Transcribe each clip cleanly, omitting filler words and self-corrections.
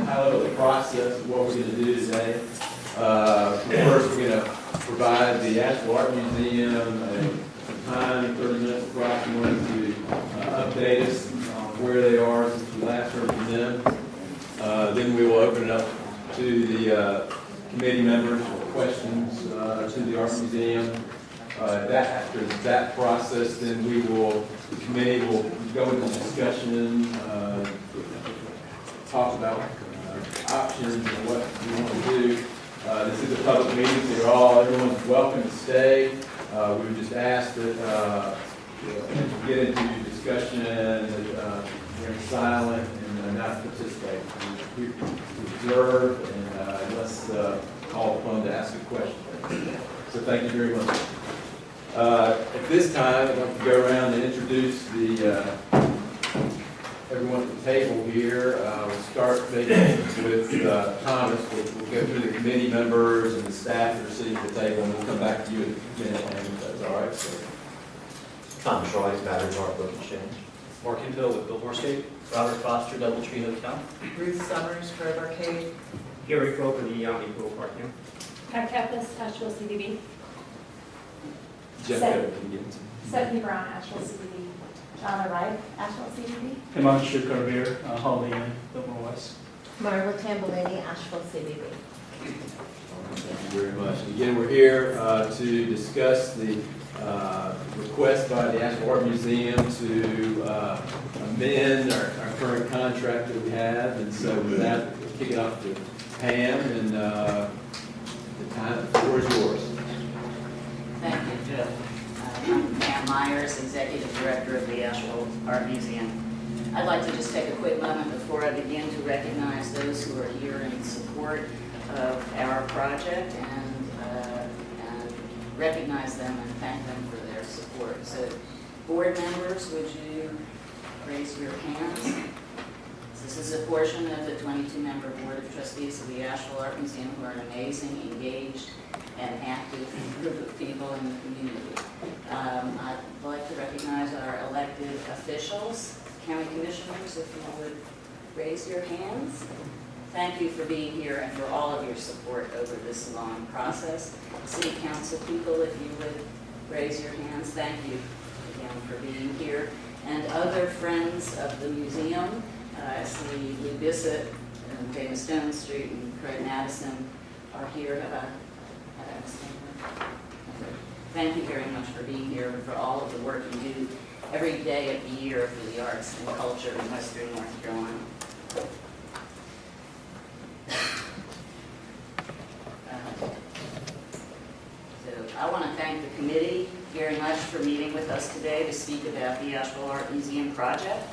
high-level process of what we're going to do today. First, we're going to provide the Asheville Art Museum some time, 30 minutes approximately, to update us on where they are since we last heard from them. Then we will open it up to the committee members for questions to the Art Museum. After that process, then the committee will go into discussion, talk about options and what we want to do. This is a public meeting, so everyone's welcome to stay. We would just ask that get into discussion, remain silent, and not participate. We observe and unless called upon to ask a question. So thank you very much. At this time, I'd like to go around and introduce everyone at the table here. We'll start maybe with Thomas. We'll go through the committee members and the staff that are sitting at the table, and we'll come back to you in a minute, if that's all right. So. Thomas Roy, Battery Park Book Exchange. Mark Hinton with Billboardscape. Robert Foster, Doubletree Hotel. Ruth Summers, Grove Arcade. Gary Croker, the Yami Pool Park now. Pat Kappas, Asheville CBB. Jeff, can you get into Stephanie Brown, Asheville CBB. John Arrive, Asheville CBB. Himanshu Karveer, Holiday Inn, Biltmore West. Marla Tambellini, Asheville CBB. Thank you very much. And again, we're here to discuss the request by the Asheville Art Museum to amend our current contract that we have. And so with that, we'll kick it off to Pam, and the floor is yours. Thank you, Joe. I'm Pam Myers, Executive Director of the Asheville Art Museum. I'd like to just take a quick moment before I begin to recognize those who are here in support of our project and recognize them and thank them for their support. So, board members, would you raise your hands? This is a portion of the 22-member Board of Trustees of the Asheville Art Museum who are an amazing, engaged, and active group of people in the community. I'd like to recognize our elected officials, county commissioners, if you would raise your hands. Thank you for being here and for all of your support over this long process. City council people, if you would raise your hands, thank you again for being here. And other friends of the museum, I see Lou Bissett and Dana Stone Street and Craig Madison are here. Thank you very much for being here and for all of the work you do every day of the year for the arts and culture in Western North Carolina. So I want to thank the committee very much for meeting with us today to speak about the Asheville Art Museum project.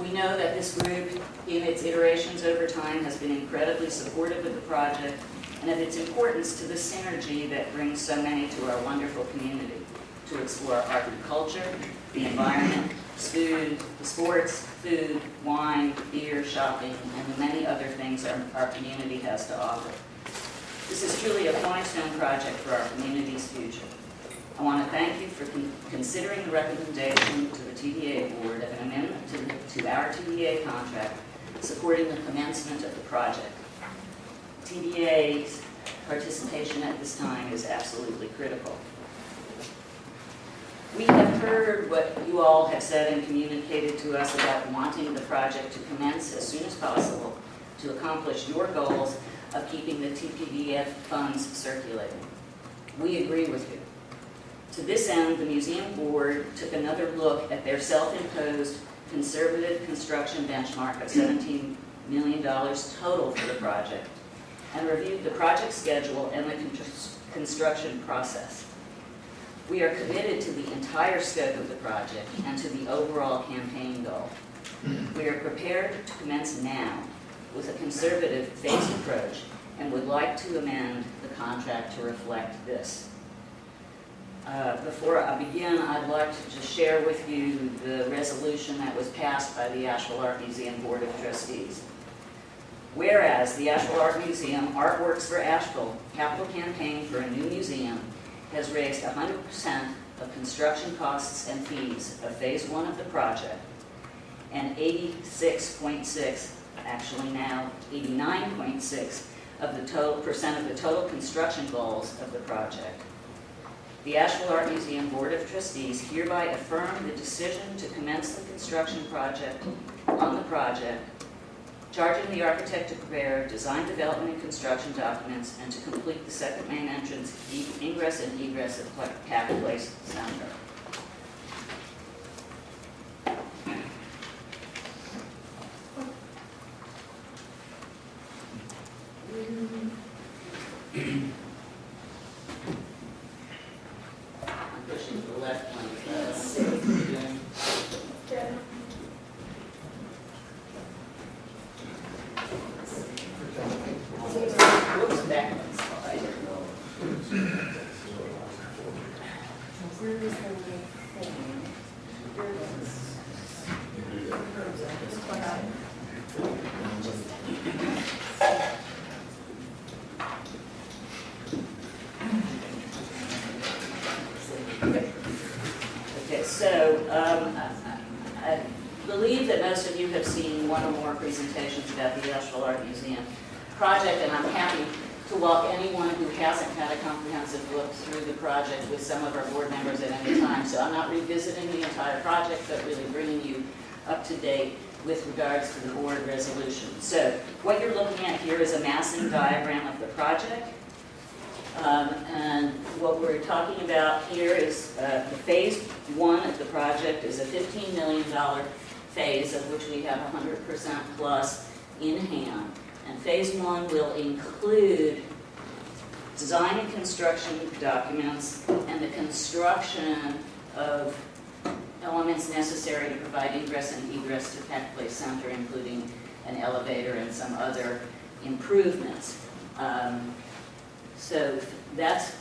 We know that this group, in its iterations over time, has been incredibly supportive of the project and of its importance to the synergy that brings so many to our wonderful community to explore art and culture, the environment, food, sports, food, wine, beer, shopping, and the many other things our community has to offer. This is truly a cornerstone project for our community's future. I want to thank you for considering the recommendation to the TDA board of an amendment to our TDA contract supporting the commencement of the project. TDA's participation at this time is absolutely critical. We have heard what you all have said and communicated to us about wanting the project to commence as soon as possible to accomplish your goals of keeping the TPDF funds circulating. We agree with you. To this end, the museum board took another look at their self-imposed conservative construction benchmark of $17 million total for the project and reviewed the project schedule and the construction process. We are committed to the entire scope of the project and to the overall campaign goal. We are prepared to commence now with a conservative phased approach and would like to amend the contract to reflect this. Before I begin, I'd like to just share with you the resolution that was passed by the Asheville Art Museum Board of Trustees. Whereas the Asheville Art Museum Artworks for Asheville capital campaign for a new museum has raised 100% of construction costs and fees of phase 1 of the project and 86.6% actually now 89.6% of the total construction goals of the project. The Asheville Art Museum Board of Trustees hereby affirm the decision to commence the construction project on the project, charging the architect to prepare design, development, and construction documents, and to complete the second main entrance, ingress and egress of Pack Place Center. I'm pushing to the left one. Whoops, back one slide. Where is the thing? Okay, so I believe that most of you have seen one or more presentations about the Asheville Art Museum project, and I'm happy to walk anyone who hasn't had a comprehensive look through the project with some of our board members at any time. So I'm not revisiting the entire project, but really bringing you up to date with regards to the board resolution. So what you're looking at here is a massing diagram of the project. And what we're talking about here is the phase one of the project is a $15 million phase, of which we have 100% plus in hand. And phase one will include design and construction documents and the construction of elements necessary to provide ingress and egress to Pack Place Center, including an elevator and some other improvements. So that's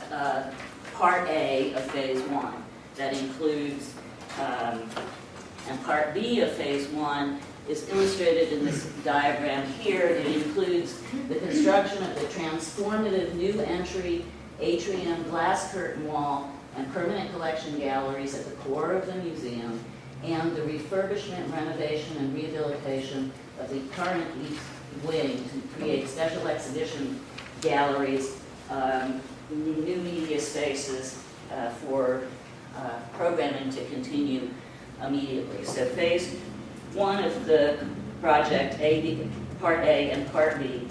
part A of phase one. That includes, and part B of phase one is illustrated in this diagram here. It includes the construction of the transformative new entry, atrium, glass curtain wall, and permanent collection galleries at the core of the museum, and the refurbishment, renovation, and rehabilitation of the current east wing to create special exhibition galleries, new media spaces for programming to continue immediately. So phase one of the project, part A and part B,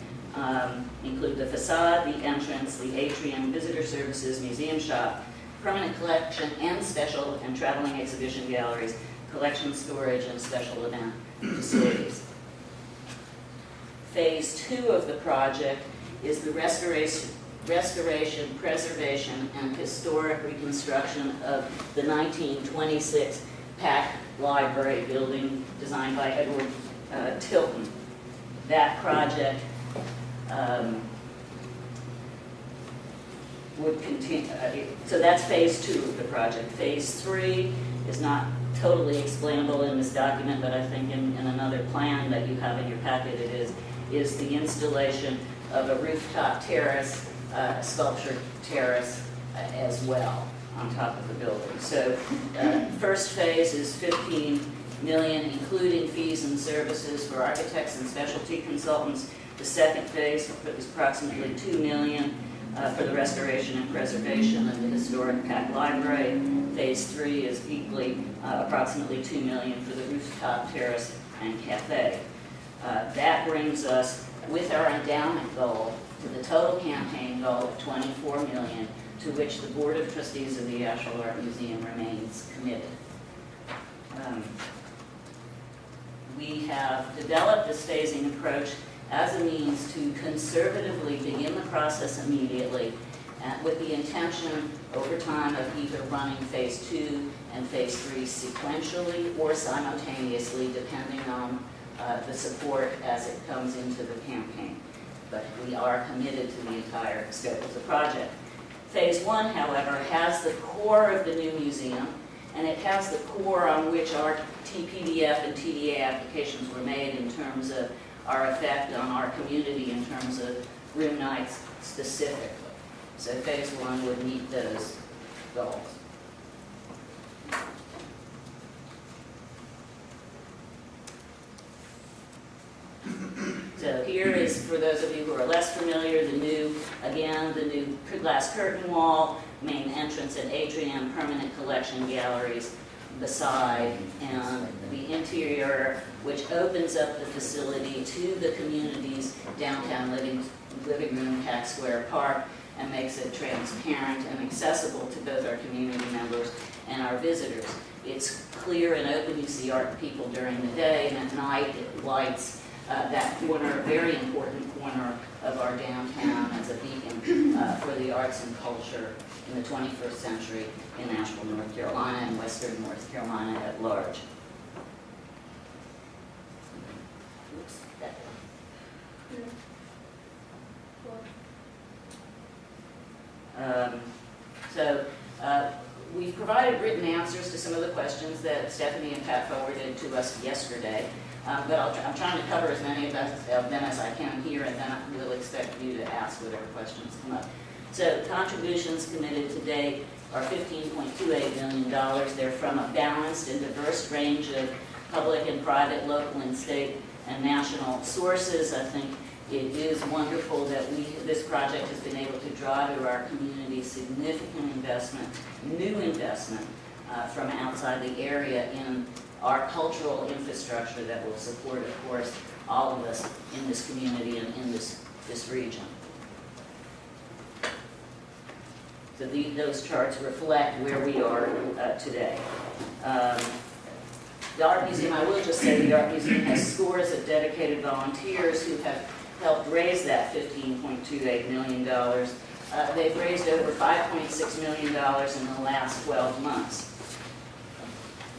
include the facade, the entrance, the atrium, visitor services, museum shop, permanent collection, and special and traveling exhibition galleries, collection storage, and special event facilities. Phase two of the project is the restoration, preservation, and historic reconstruction of the 1926 Pack Library building designed by Edward Tilton. That project would continue, so that's phase two of the project. Phase three is not totally explainable in this document, but I think in another plan that you have in your packet it is the installation of a rooftop terrace, sculpture terrace as well on top of the building. So first phase is 15 million, including fees and services for architects and specialty consultants. The second phase is approximately 2 million for the restoration and preservation of the historic Pack Library. Phase three is equally approximately 2 million for the rooftop terrace and cafe. That brings us, with our endowment goal, to the total campaign goal of 24 million, to which the Board of Trustees of the Asheville Art Museum remains committed. We have developed this phasing approach as a means to conservatively begin the process immediately, with the intention over time of either running phase two and phase three sequentially or simultaneously, depending on the support as it comes into the campaign. But we are committed to the entire scope of the project. Phase one, however, has the core of the new museum, and it has the core on which our TPDF and TDA applications were made in terms of our effect on our community in terms of room nights specifically. So phase one would meet those goals. for those of you who are less familiar, the new glass curtain wall, main entrance and atrium, permanent collection galleries beside, and the interior, which opens up the facility to the community's downtown living room, Pack Square Park, and makes it transparent and accessible to both our community members and our visitors. It's clear and open. You see art people during the day, and at night it lights that corner, very important corner of our downtown as a beacon for the arts and culture in the 21st century in Asheville, North Carolina, and Western North Carolina at large. Oops, that we've provided written answers to some of the questions that Stephanie and Pat forwarded to us yesterday, but I'm trying to cover as many of them as I can here, and then we'll expect you to ask whatever questions come up. So contributions committed to date are $15.28 million. They're from a balanced and diverse range of public and private, local and state and national sources. I think it is wonderful that this project has been able to draw to our community significant investment, new investment from outside the area in our cultural infrastructure that will support, of course, all of us in this community and in this region. So those charts reflect where we are today. The Art Museum, I will just say the Art Museum has scores of dedicated volunteers who have helped raise that $15.28 million. They've raised over $5.6 million in the last 12 months.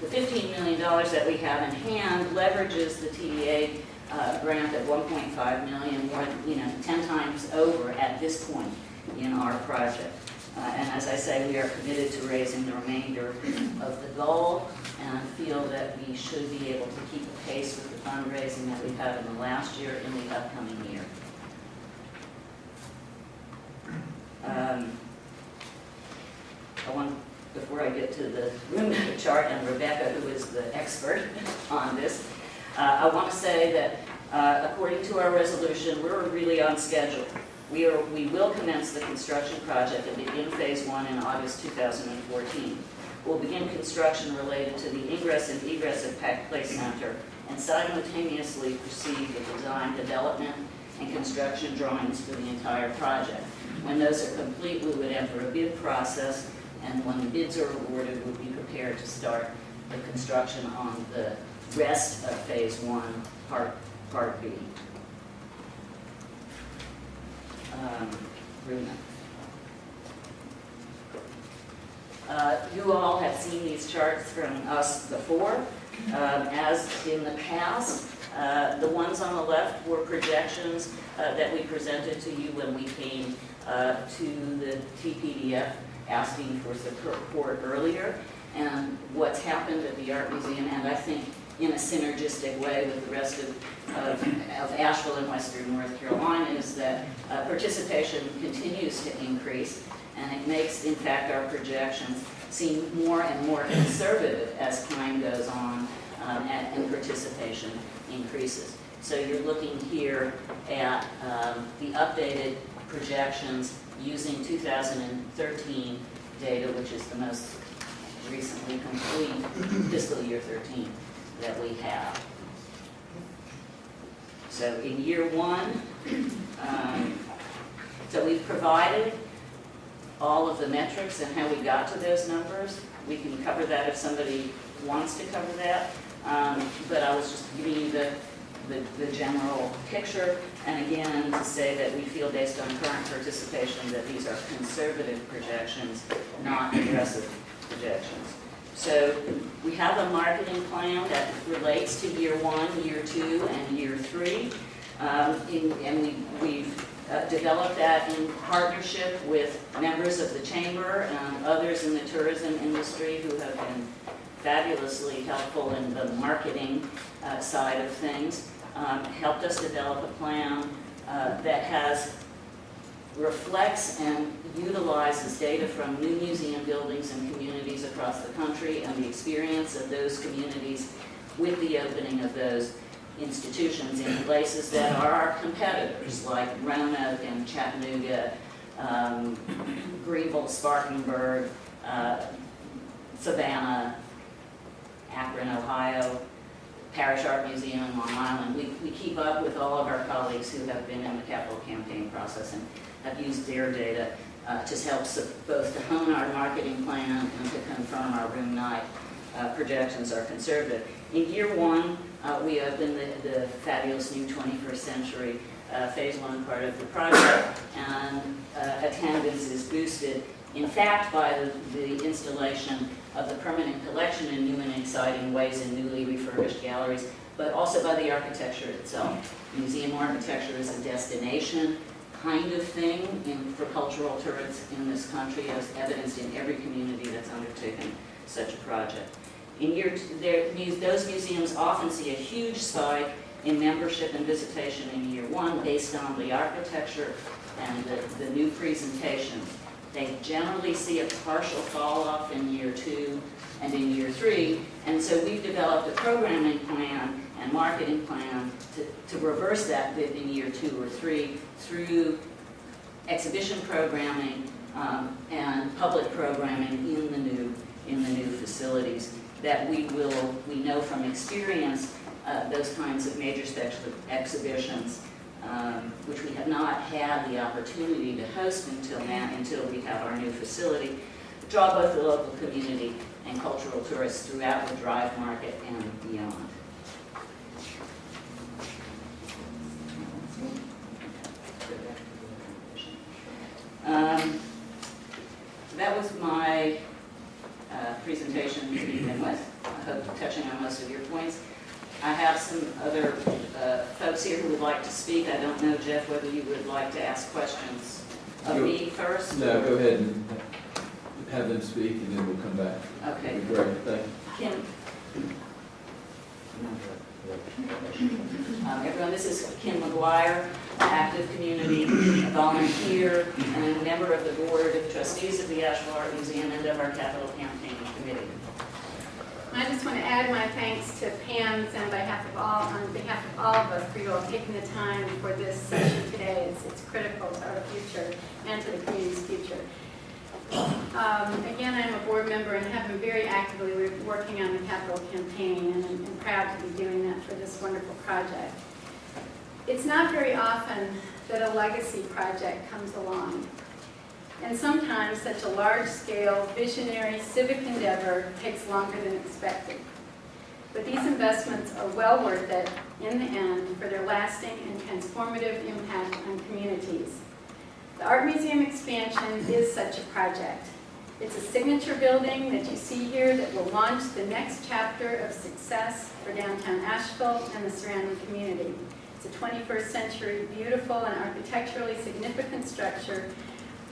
The $15 million that we have in hand leverages the TDA grant of $1.5 million, more than 10 times over at this point in our project. And as I say, we are committed to raising the remainder of the goal, and feel that we should be able to keep pace with the fundraising that we've had in the last year in the upcoming year. Before I get to the room chart and Rebecca, who is the expert on this, I want to say that according to our resolution, we're really on schedule. We will commence the construction project and begin phase 1 in August 2014. We'll begin construction related to the ingress and egress of Pack Place Center and simultaneously proceed with design, development, and construction drawings for the entire project. When those are complete, we would enter a bid process, and when the bids are awarded, we'll be prepared to start the construction on the rest of phase 1, part B. You all have seen these charts from us before. As in the past, the ones on the left were projections that we presented to you when we came to the TPDF asking for support earlier. And what's happened at the Art Museum, and I think in a synergistic way with the rest of Asheville and Western North Carolina, is that participation continues to increase, and it makes, in fact, our projections seem more and more conservative as time goes on and participation increases. So you're looking here at the updated projections using 2013 data, which is the most recently complete fiscal year 13 that we have. So in year 1, so we've provided all of the metrics and how we got to those numbers. We can cover that if somebody wants to cover that, but I was just giving you the general picture, and again to say that we feel based on current participation that these are conservative projections, not aggressive projections. So we have a marketing plan that relates to year 1, year 2, and year 3, and we've developed that in partnership with members of the Chamber and others in the tourism industry who have been fabulously helpful in the marketing side of things. Helped us develop a plan that reflects and utilizes data from new museum buildings and communities across the country and the experience of those communities with the opening of those institutions in places that are our competitors, like Roanoke and Chattanooga, Greenville, Spartanburg, Savannah, Akron, Ohio, Parish Art Museum in Long Island. We keep up with all of our colleagues who have been in the capital campaign process and have used their data to help both to hone our marketing plan and to confirm our room night projections are conservative. In year one, we opened the fabulous new 21st century phase one part of the project, and attendance is boosted, in fact, by the installation of the permanent collection in new and exciting ways in newly refurbished galleries, but also by the architecture itself. Museum architecture is a destination kind of thing for cultural tourists in this country, as evidenced in every community that's undertaken such a project. In those museums often see a huge spike in membership and visitation in year one based on the architecture and the new presentations. They generally see a partial fall off in year two and in year three, and so we've developed a programming plan and marketing plan to reverse that dip in year two or three through exhibition programming and public programming in the new facilities that we know from experience those kinds of major special exhibitions, which we have not had the opportunity to host until now, until we have our new facility, draw both the local community and cultural tourists throughout the Drive Market and beyond. That was my presentation to begin with. I hope touching on most of your points. I have some other folks here who would like to speak. I don't know, Jeff, whether you would like to ask questions of me first? No, go ahead and have them speak, and then we'll come back. Okay. That'd be great, thank you. Kim. Everyone, this is Kim McGuire, active community volunteer and a member of the board of trustees of the Asheville Art Museum and of our capital campaign committee. I just want to add my thanks to Pam's and on behalf of all of us for you all taking the time for this session today. It's critical to our future and to the community's future. Again, I'm a board member and have been very actively working on the capital campaign, and I'm proud to be doing that for this wonderful project. It's not very often that a legacy project comes along. And sometimes such a large-scale, visionary civic endeavor takes longer than expected. But these investments are well worth it in the end for their lasting and transformative impact on communities. The Art Museum expansion is such a project. It's a signature building that you see here that will launch the next chapter of success for downtown Asheville and the surrounding community. It's a 21st century, beautiful and architecturally significant structure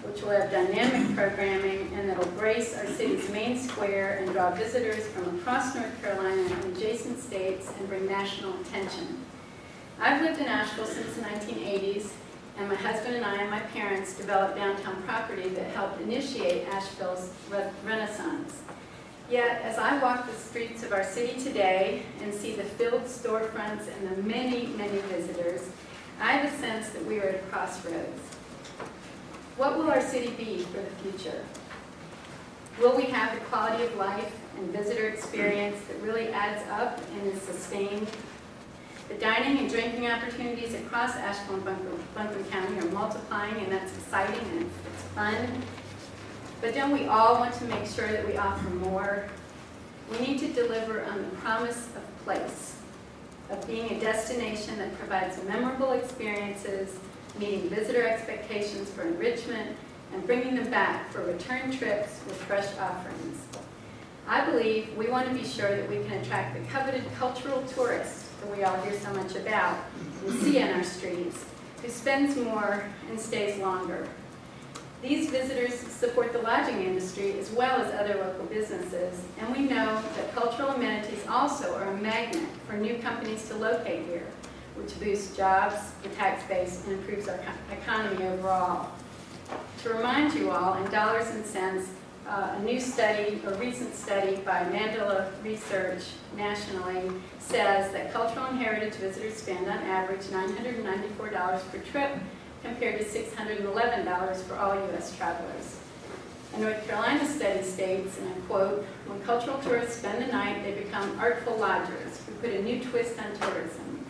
which will have dynamic programming and that will grace our city's main square and draw visitors from across North Carolina and adjacent states and bring national attention. I've lived in Asheville since the 1980s, and my husband and I and my parents developed downtown property that helped initiate Asheville's renaissance. Yet, as I walk the streets of our city today and see the filled storefronts and the many, many visitors, I have a sense that we are at a crossroads. What will our city be for the future? Will we have the quality of life and visitor experience that really adds up and is sustained? The dining and drinking opportunities across Asheville and Buncombe County are multiplying, and that's exciting and it's fun. But don't we all want to make sure that we offer more? We need to deliver on the promise of place, of being a destination that provides memorable experiences, meeting visitor expectations for enrichment, and bringing them back for return trips with fresh offerings. I believe we want to be sure that we can attract the coveted cultural tourist that we all hear so much about and see on our streets, who spends more and stays longer. These visitors support the lodging industry as well as other local businesses, and we know that cultural amenities also are a magnet for new companies to locate here, which boosts jobs, the tax base, and improves our economy overall. To remind you all, in dollars and cents, a new study, a recent study by Mandela Research nationally says that cultural and heritage visitors spend on average $994 per trip compared to $611 for all U.S. travelers. A North Carolina study states, and I quote, "When cultural tourists spend the night, they become artful lodgers who put a new twist on tourism.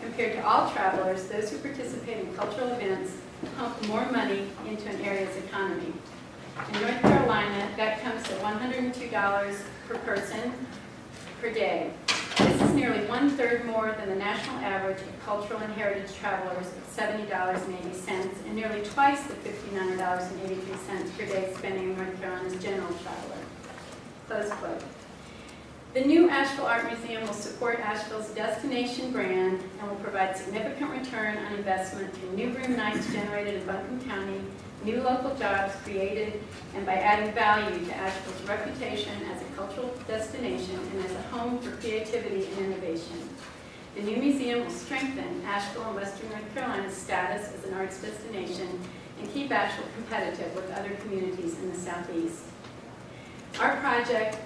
Compared to all travelers, those who participate in cultural events pump more money into an area's economy. In North Carolina, that comes to $102 per person per day. This is nearly 1/3 more than the national average of cultural and heritage travelers at $70.80, and nearly twice the $59.83 per day spending in North Carolina's general traveler." Close quote. The new Asheville Art Museum will support Asheville's destination brand and will provide significant return on investment through new room nights generated in Buncombe County, new local jobs created, and by adding value to Asheville's reputation as a cultural destination and as a home for creativity and innovation. The new museum will strengthen Asheville and Western North Carolina's status as an arts destination and keep Asheville competitive with other communities in the Southeast. Our project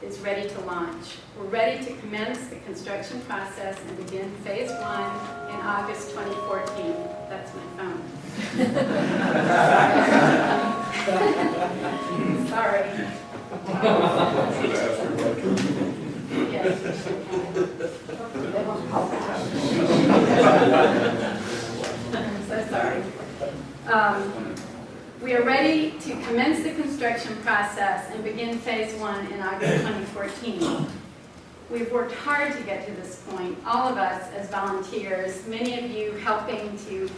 is ready to launch. We're ready to commence the construction process and begin phase 1 in August 2014. That's my phone. Sorry. Yes. I'm so sorry. We are ready to commence the construction process and begin phase 1 in August 2014. We've worked hard to get to this point, all of us as volunteers, many of you helping to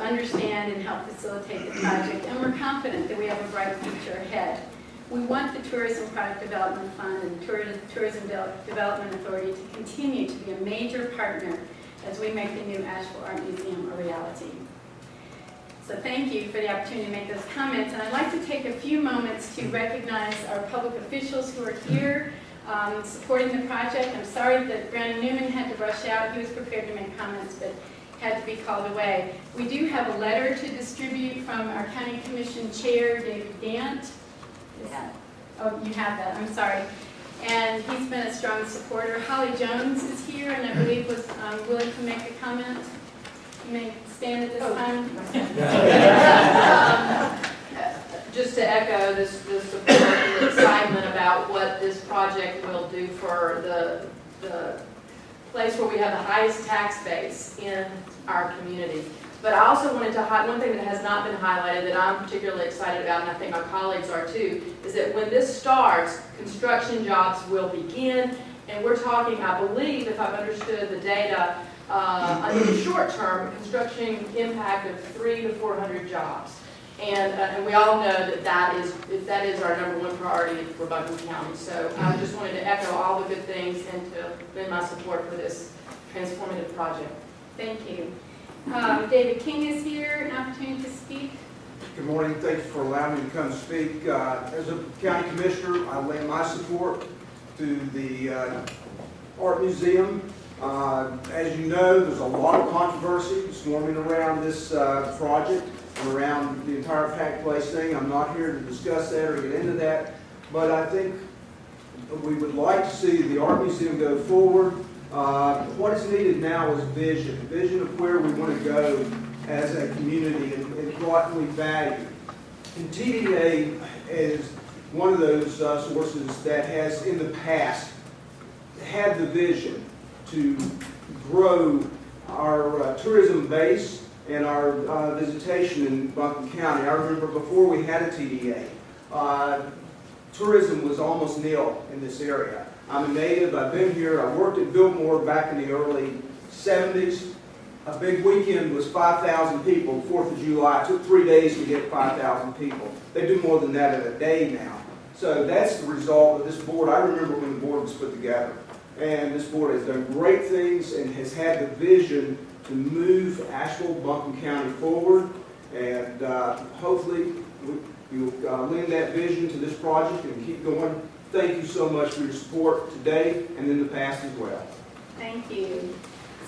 understand and help facilitate the project, and we're confident that we have a bright future ahead. We want the Tourism Product Development Fund and Tourism Development Authority to continue to be a major partner as we make the new Asheville Art Museum a reality. So thank you for the opportunity to make those comments, and I'd like to take a few moments to recognize our public officials who are here supporting the project. I'm sorry that Brandon Newman had to rush out. He was prepared to make comments, but had to be called away. We do have a letter to distribute from our County Commission Chair, David Gant. Yeah. Oh, you have that, I'm sorry. And he's been a strong supporter. Holly Jones is here and I believe was willing to make a comment. You may stand at this time. Just to echo the support and the excitement about what this project will do for the place where we have the highest tax base in our community. But I also wanted to highlight one thing that has not been highlighted that I'm particularly excited about, and I think my colleagues are too, is that when this starts, construction jobs will begin, and we're talking, I believe, if I've understood the data, under the short term, construction impact of 300 to 400 jobs. And we all know that is our #1 priority for Buncombe County. So I just wanted to echo all the good things and to lend my support for this transformative project. Thank you. David King is here, an opportunity to speak. Good morning. Thank you for allowing me to come speak. As a county commissioner, I lend my support to the Art Museum. As you know, there's a lot of controversy swarming around this project and around the entire Pack Place thing. I'm not here to discuss that or get into that, but I think we would like to see the Art Museum go forward. What is needed now is vision of where we want to go as a community and what we value. And TDA is one of those sources that has in the past had the vision to grow our tourism base and our visitation in Buncombe County. I remember before we had a TDA, tourism was almost nil in this area. I'm a native, I've been here, I worked at Biltmore back in the early 70s. A big weekend was 5,000 people, 4th of July. It took 3 days to get 5,000 people. They do more than that in a day now. So that's the result of this board. I remember when the board was put together. And this board has done great things and has had the vision to move Asheville, Buncombe County forward. And hopefully you'll lend that vision to this project and keep going. Thank you so much for your support today and in the past as well. Thank you.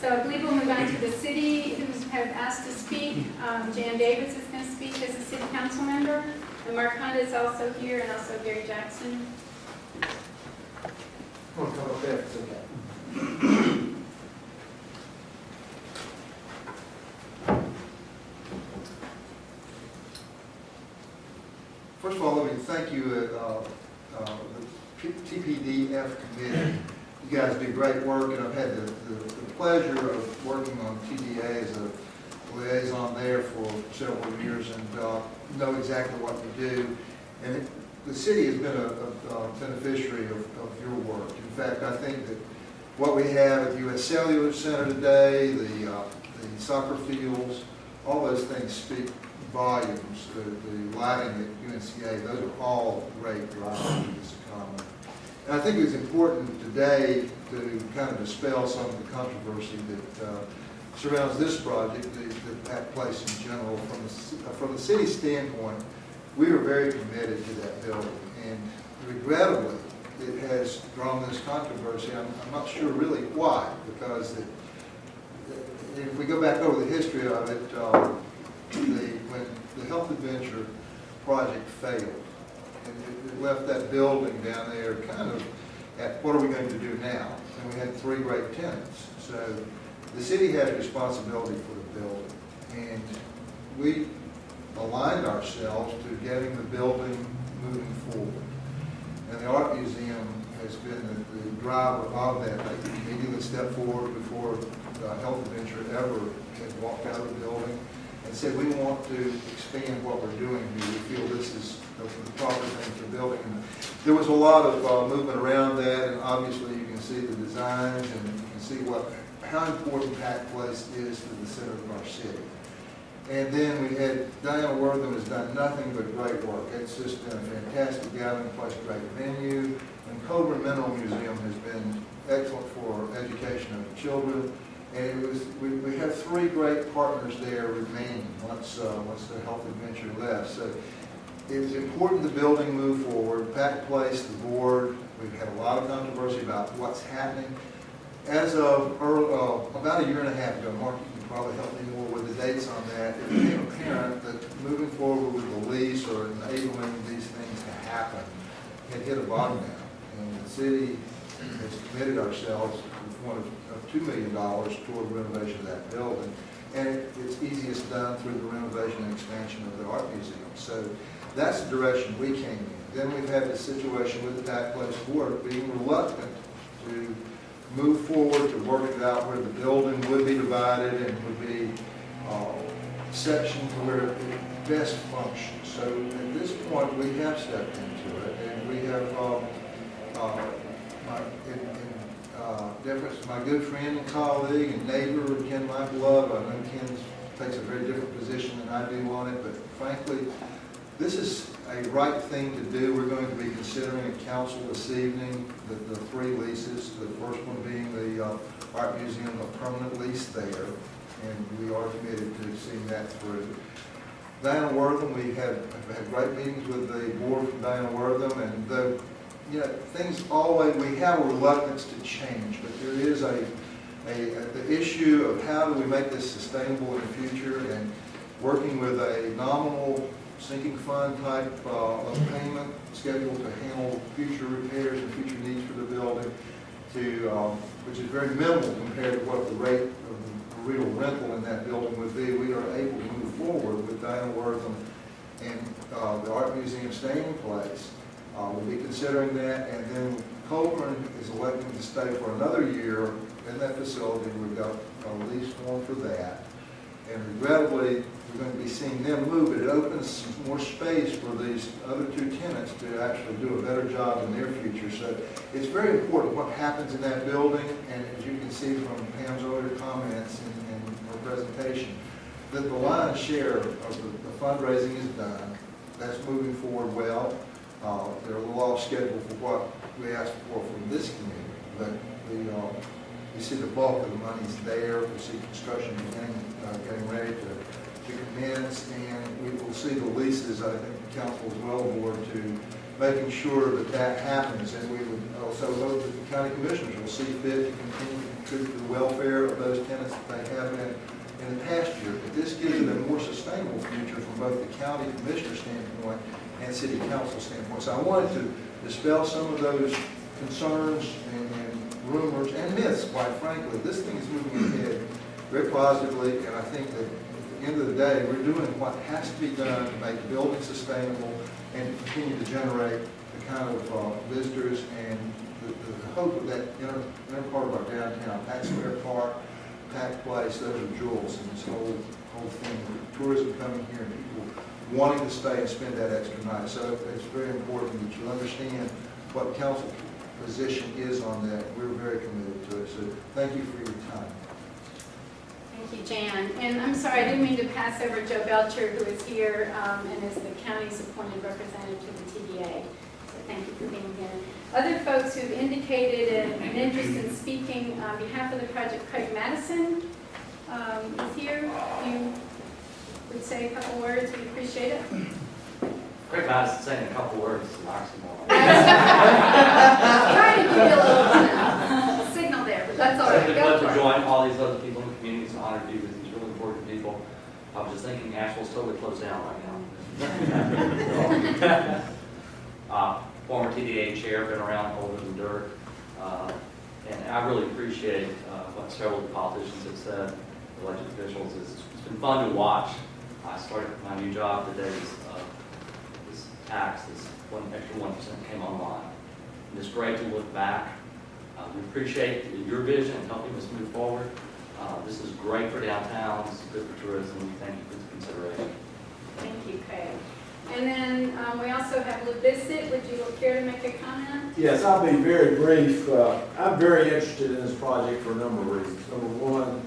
So I believe we'll move on to the city who have asked to speak. Jan Davis is going to speak as a city council member. The Marcon is also here, and also Gary Jackson. Come on, come up there, it's okay. First of all, let me thank you, the TPDF committee. You guys do great work, and I've had the pleasure of working on TDA as a liaison there for several years and know exactly what you do. And the city has been a beneficiary of your work. In fact, I think that what we have at U.S. Cellular Center today, the soccer fields, all those things speak volumes. The lighting at UNCA, those are all great drivers of this economy. And I think it's important today to kind of dispel some of the controversy that surrounds this project, that place in general. From the city standpoint, we are very committed to that building, and regrettably, it has drawn this controversy. I'm not sure really why, because if we go back over the history of it, when the Health Adventure project failed, and it left that building down there kind of at what are we going to do now? And we had three great tenants. So the city has responsibility for the building, and we aligned ourselves to getting the building moving forward. And the Art Museum has been the driver of that. They immediately stepped forward before Health Adventure ever had walked out of the building and said, we want to expand what we're doing here. We feel this is the proper thing for the building. And there was a lot of movement around that, and obviously you can see the designs and you can see how important Pack Place is to the center of our city. And then we had, Diana Wortham has done nothing but great work. It's just been a fantastic gathering place, great venue. And Coburn Mineral Museum has been excellent for education of the children. And we have three great partners there remaining once the Health Adventure left. So it's important the building move forward. Pack Place, the board, we've had a lot of controversy about what's happening. As of about a year and a half ago, Mark, you can probably help me more with the dates on that, it became apparent that moving forward with the lease or enabling these things to happen had hit a bottom now. And the city has committed ourselves with one of $2 million toward renovation of that building. And it's easiest done through the renovation and expansion of the Art Museum. So that's the direction we came in. Then we've had this situation with the Pack Place board being reluctant to move forward to work it out where the building would be divided and would be sectioned to where it best functions. So at this point, we have stepped into it, and we have, in deference to my good friend and colleague and neighbor, Ken Michaelove, I know Ken takes a very different position than I do on it, but frankly, this is a right thing to do. We're going to be considering at council this evening the three leases, the first one being the Art Museum, a permanent lease there, and we are committed to seeing that through. Diana Wortham, we have had great meetings with the board from Diana Wortham, and things always, we have a reluctance to change, but there is the issue of how do we make this sustainable in the future, and working with a nominal sinking fund type of payment schedule to handle future repairs and future needs for the building, which is very minimal compared to what the rate of the real rental in that building would be. We are able to move forward with Diana Wortham and the Art Museum staying in place. We'll be considering that, and then Coburn is electing to stay for another year in that facility. We've got a lease form for that. And regrettably, we're going to be seeing them move, but it opens some more space for these other two tenants to actually do a better job in their future. So it's very important what happens in that building, and as you can see from Pam's earlier comments and her presentation, that the lion's share of the fundraising is done. That's moving forward well. They're a little off schedule for what we asked for from this committee, but you see the bulk of the money's there. We see construction getting ready to commence, and we will see the leases. I think the council is well aboard to making sure that happens, and we would also hope that the county commissioners will see fit to continue to contribute to the welfare of those tenants that they have in the past year. But this gives it a more sustainable future from both the county commissioner standpoint and city council standpoint. So I wanted to dispel some of those concerns and rumors and myths, quite frankly. This thing is moving ahead very positively, and I think that at the end of the day, we're doing what has to be done to make the building sustainable and to continue to generate the kind of visitors and the hope of that inner part of our downtown, Pack Square Park, Pack Place. Those are jewels in this whole thing. Tourism coming here and people wanting to stay and spend that extra night. So it's very important that you understand what council position is on that. We're very committed to it. So thank you for your time. Thank you, Jan. And I'm sorry, I didn't mean to pass over Joe Belcher, who is here and is the county's appointed representative to the TDA. So thank you for being here. Other folks who've indicated an interest in speaking on behalf of the project, Craig Madison is here. If you would say a couple words, we appreciate it. Craig Madison saying a couple words is an oxymoron. Trying to give you a little signal there, but that's all right. It's been a Go pleasure for to it. join all these other people in the community. It's an honor to be with these really important people. I was just thinking Asheville's totally closed down right now. Former TDA chair, been around older than dirt. And I really appreciate what several of the politicians have said, elected officials. It's been fun to watch. I started my new job today. This tax, this extra 1% came online. And it's great to look back. We appreciate your vision and helping us move forward. This is great for downtown. This is good for tourism. We thank you for the consideration. Thank you, Craig. And then we also have Lou Bissett. Would you care to make a comment? Yes, I'll be very brief. I'm very interested in this project for a number of reasons. Number one,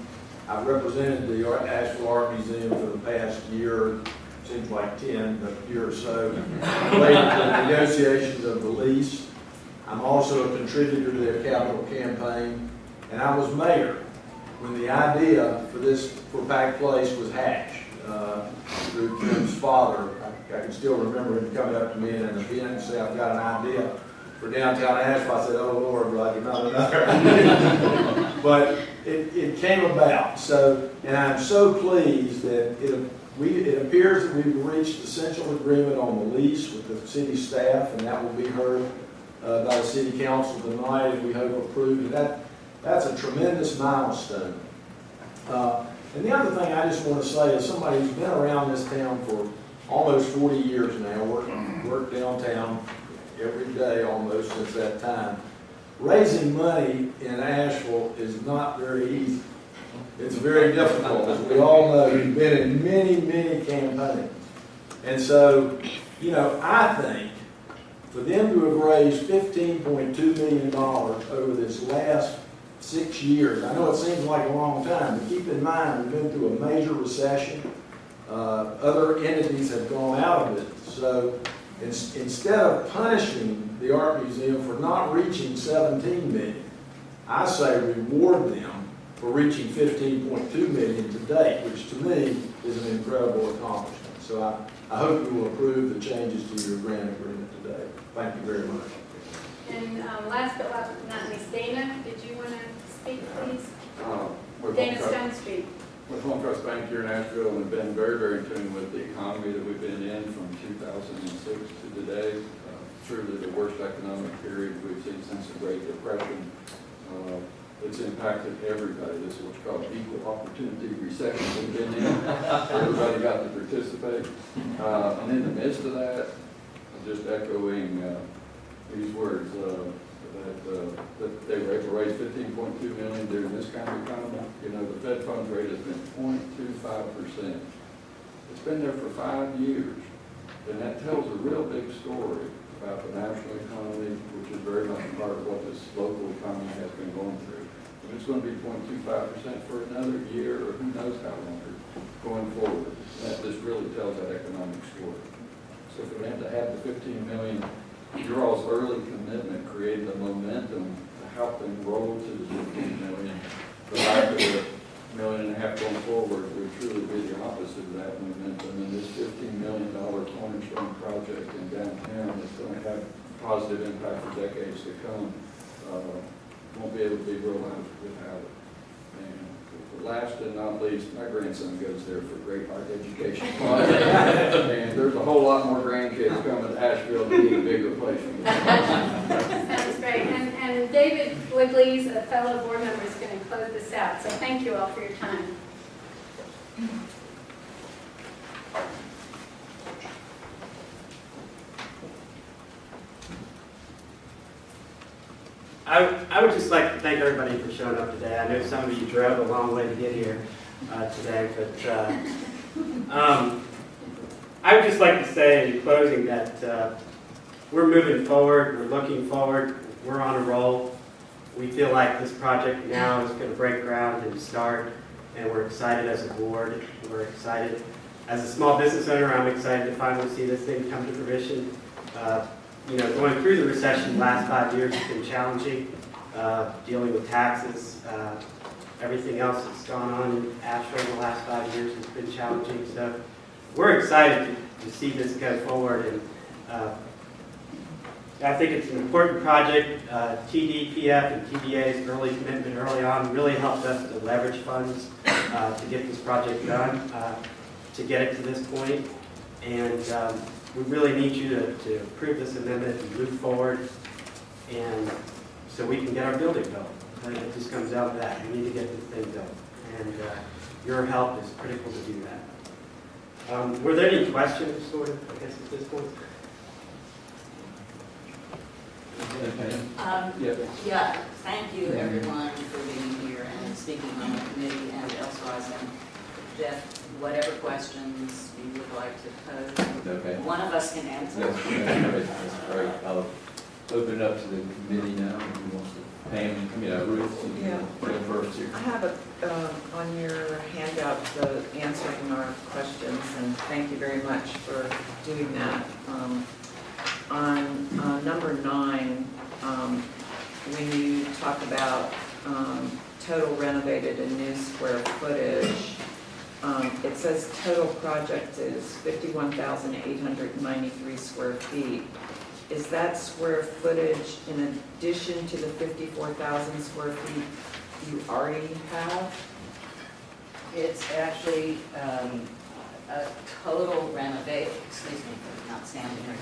I've represented the Asheville Art Museum for the past year, seems like 10, but a year or so, related to the negotiations of the lease. I'm also a contributor to their capital campaign, and I was mayor when the idea for Pack Place was hatched through Jim's father. I can still remember him coming up to me in an event and say, I've got an idea for downtown Asheville. I said, oh Lord, Roger, not another idea. But it came about. So, and I'm so pleased that it appears that we've reached essential agreement on the lease with the city staff, and that will be heard by the city council tonight, and we hope approved. And that's a tremendous milestone. And the other thing I just want to say is somebody who's been around this town for almost 40 years now, worked downtown every day almost since that time. Raising money in Asheville is not very easy. It's very difficult, as we all know. We've been in many, many campaigns. And so, I think for them to have raised $15.2 million over this last 6 years, I know it seems like a long time, but keep in mind we've been through a major recession. Other entities have gone out of it. So instead of punishing the art museum for not reaching 17 million, I say reward them for reaching 15.2 million to date, which to me is an incredible accomplishment. So I hope you will approve the changes to your grant agreement today. Thank you very much. And last but not least, Dana, did you want to speak, please? Dana Stone Street. With Home Trust Bank here in Asheville, and have been very, very in tune with the economy that we've been in from 2006 to today. Truly the worst economic period we've seen since the Great Depression. It's impacted everybody. This is what's called equal opportunity recession we've been in. Everybody got to participate. And in the midst of that, just echoing these words, that they were able to raise $15.2 million during this kind of economy. The Fed funds rate has been 0.25%. It's been there for 5 years, and that tells a real big story about the national economy, which is very much part of what this local economy has been going through. If it's going to be 0.25% for another year, or who knows how longer going forward, that just really tells that economic story. So for them to have the $15 million, your all's early commitment created the momentum to help them roll to the $15 million. The lack of $1.5 million going forward would truly be the opposite of that momentum. And this $15 million cornerstone project in downtown is going to have positive impact for decades to come. Won't be able to be rolled out without it. And last and not least, my grandson goes there for great art education. And there's a whole lot more grandkids coming to Asheville to need a bigger place for them. Sounds great. And David Woodley's a fellow board member is going to close this out. So thank you all for your time. I would just like to thank everybody for showing up today. I know some of you drove a long way to get here today, but I would just like to say in closing that we're moving forward, we're looking forward, we're on a roll. We feel like this project now is going to break ground and start, and we're excited as a board. We're excited. As a small business owner, I'm excited to finally see this thing come to fruition. You know, going through the recession the last 5 years has been challenging, dealing with taxes, everything else that's gone on in Asheville in the last 5 years has been challenging. So we're excited to see this go forward, and I think it's an important project. TDPF and TDA's early commitment early on really helped us to leverage funds to get this project done, to get it to this point. And we really need you to approve this amendment and move forward, and so we can get our building built. I think it just comes down to that. We need to get this thing built, and your help is critical to do that. Were there any questions, sort of, I guess, at this point? Yeah, thank you everyone for being here and speaking on the committee and elsewise. And Jeff, whatever questions you would like to pose, Okay. one of us can answer. That's great. I'll open it up to the committee now. Who wants to? Pam, Ruth, you Yeah. go first here. I have on your handout the answering our questions, and thank you very much for doing that. On number 9, when you talk about total renovated and new square footage, it says total project is 51,893 square feet. Is that square footage in addition to the 54,000 square feet you already have? It's actually a total renovation, excuse me for not standing here.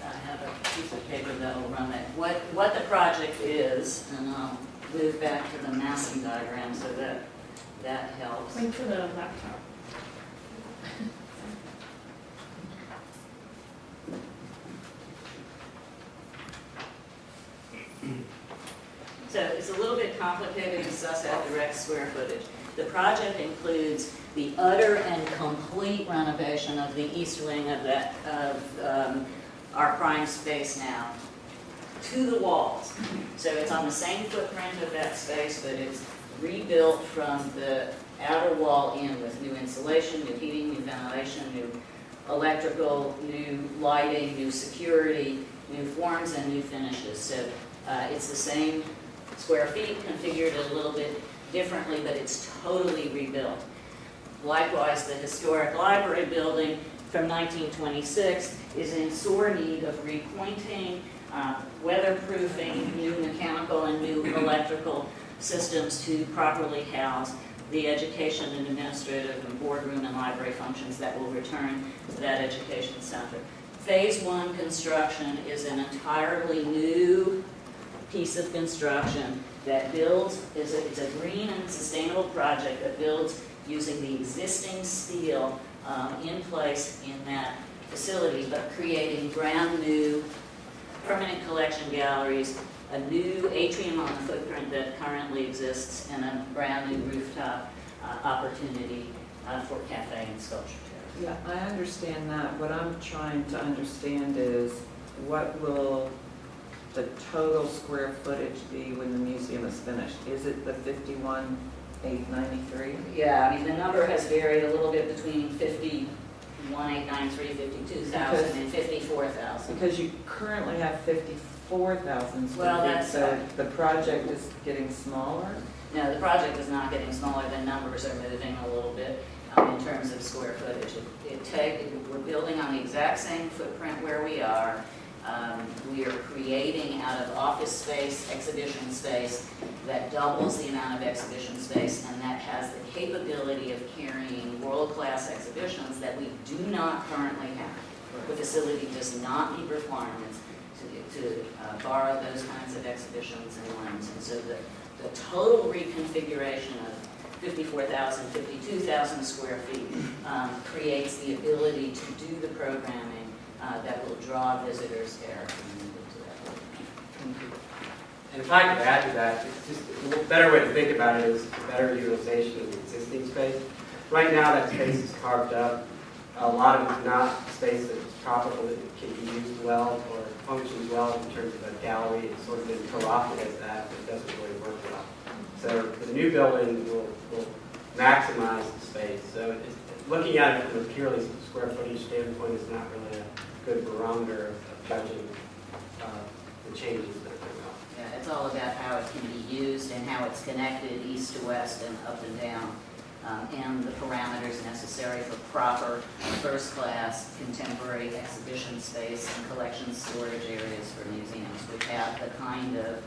I have a piece of paper that will run it. What the project is, and I'll move back to the massing diagram so that helps. Wait for the laptop. So it's a little bit complicated to suss out direct square footage. The project includes the utter and complete renovation of the east wing of our prime space now to the walls. So it's on the same footprint of that space, but it's rebuilt from the outer wall in with new insulation, new heating, new ventilation, new electrical, new lighting, new security, new forms, and new finishes. So it's the same square feet, configured a little bit differently, but it's totally rebuilt. Likewise, the historic library building from 1926 is in sore need of repointing, weatherproofing, new mechanical and new electrical systems to properly house the education and administrative and boardroom and library functions that will return to that education center. Phase 1 construction is an entirely new piece of construction that builds, it's a green and sustainable project that builds using the existing steel in place in that facility, but creating brand new permanent collection galleries, a new atrium on the footprint that currently exists, and a brand new rooftop opportunity for cafe and sculpture terrace. Yeah, I understand that. What I'm trying to understand is what will the total square footage be when the museum is finished? Is it the 51,893? Yeah, I mean, the number has varied a little bit between 51,893, 52,000, and 54,000. Because you currently have 54,000 square Well, feet, that's so the project is getting smaller? No, the project is not getting smaller. The numbers are moving a little bit in terms of square footage. We're building on the exact same footprint where we are. We are creating out of office space, exhibition space that doubles the amount of exhibition space and that has the capability of carrying world-class exhibitions that we do not currently have. The facility does not meet requirements to borrow those kinds of exhibitions and rooms. And so the total reconfiguration of 54,000, 52,000 square feet creates the ability to do the programming that will draw visitors there. And if I could add to that, it's just a better way to think about it is better utilization of the existing space. Right now, that space is carved up. A lot of it is not space that's proper that can be used well or functions well in terms of a gallery. It's sort of been co-opted as that, but it doesn't really work well. So the new building will maximize the space. So looking at it from a purely square footage standpoint is not really a good barometer of judging the changes that are going on. Yeah, it's all about how it can be used and how it's connected east to west and up and down, and the parameters necessary for proper first-class contemporary exhibition space and collection storage areas for museums, which have the kind of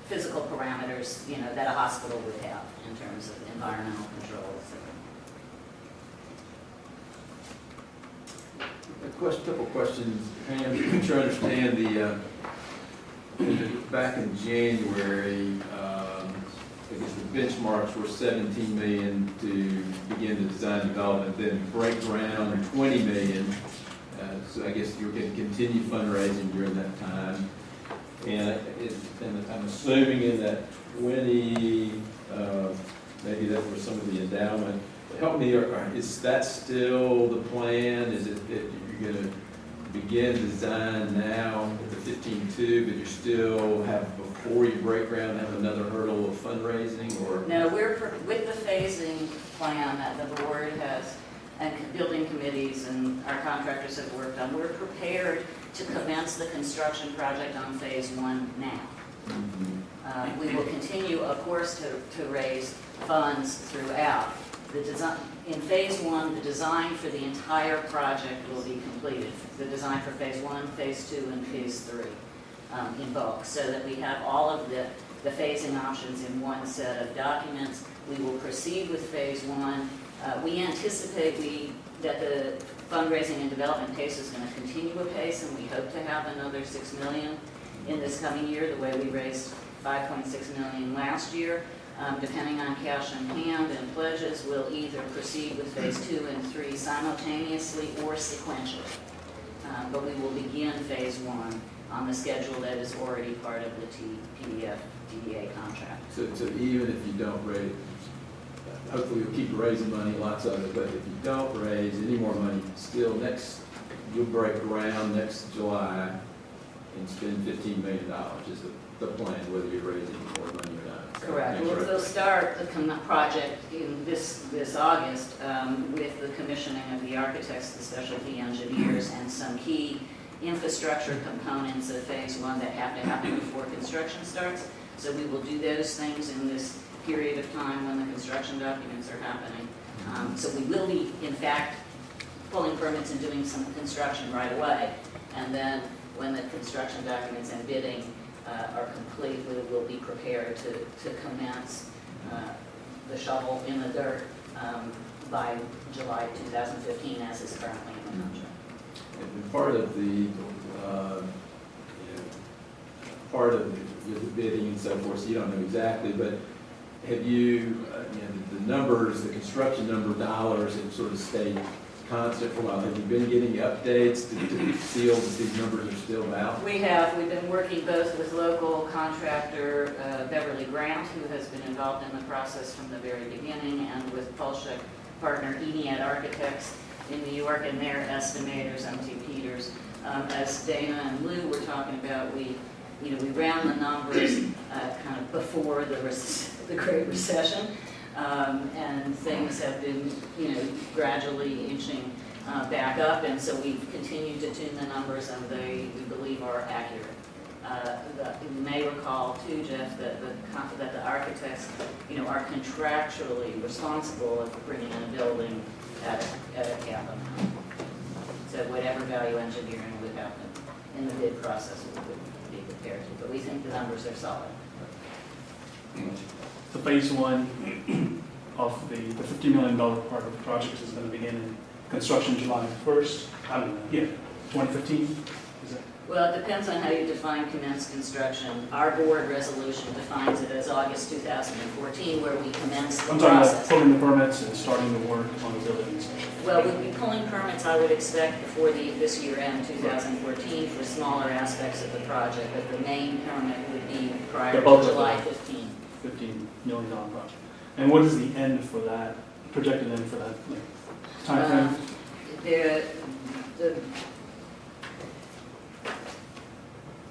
physical parameters, that a hospital would have in terms of environmental controls. Couple questions, Pam. I'm trying to understand back in January, I guess the benchmarks were $17 million to begin the design development, then break ground $20 million. So I guess you're going to continue fundraising during that time. And I'm assuming in that 20, maybe that was some of the endowment. Help me, is that still the plan? Is it that you're going to begin design now at the 15-2, but you still have, before you break ground, have another hurdle of fundraising? Or no, we're with the phasing plan that the board has and building committees and our contractors have worked on. We're prepared to commence the construction project on phase 1 now. We will continue, of course, to raise funds throughout. In phase 1, the design for the entire project will be completed. The design for phase 1, phase 2, and phase 3 in bulk, so that we have all of the phasing options in one set of documents. We will proceed with phase 1. We anticipate that the fundraising and development pace is going to continue apace, and we hope to have another $6 million in this coming year, the way we raised $5.6 million last year. Depending on cash in hand and pledges, we'll either proceed with phase 2 and 3 simultaneously or sequentially. But we will begin phase 1 on the schedule that is already part of the TDA contract. So even if you don't raise, hopefully you'll keep raising money, lots of it, but if you don't raise any more money, still you'll break ground next July and spend $15 million is the plan, whether you're raising more money or not. Correct. We'll start the project in this August with the commissioning of the architects, the specialty engineers, and some key infrastructure components of phase 1 that have to happen before construction starts. So we will do those things in this period of time when the construction documents are happening. So we will be, in fact, pulling permits and doing some construction right away. And then when the construction documents and bidding are complete, we will be prepared to commence the shovel in the dirt by July 2015, as is currently in the contract. And part of the bidding and so forth, so you don't know exactly, but have you, the numbers, the construction number dollars have sort of stayed constant for a while. Have you been getting updates to feel that these numbers are still valid? We have. We've been working both with local contractor Beverly Grant, who has been involved in the process from the very beginning, and with Polshek partner Eniad Architects in New York and their estimators, M.T. Peters. As Dana and Lou were talking about, we ran the numbers kind of before the Great Recession. And things have been, gradually inching back up, and so we've continued to tune the numbers, and we believe are accurate. You may recall too, Jeff, that the architects, are contractually responsible for bringing in a building at a cap amount. So So whatever value engineering would happen in the bid process, we would be prepared to, but we think the numbers are solid. So phase one of the $50 million part of the project is going to begin in construction July 1st, 2015, is it? Well, it depends on how you define commence construction. Our board resolution defines it as August 2014, where we commence the I'm talking about process. pulling the permits and starting the work on the buildings. Well, we'd be pulling permits, I would expect, before this year end, 2014, for smaller aspects of the project, but the main permit would be prior The to bulk of July it. 15. $15 million project. And what is the end for that, projected end for that, like, timeframe?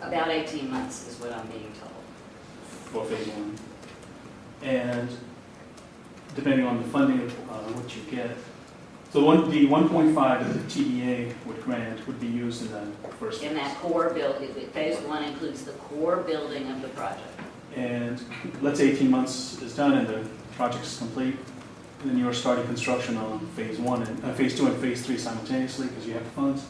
About 18 months is what I'm being told. For phase one. And depending on the funding, what you get, so the 1.5 that the TDA would grant would be used in that first phase. In that core building, phase one includes the core building of the project. And let's say 18 months is done and the project is complete, and then you're starting construction on phase one and phase two and phase three simultaneously because you have the funds.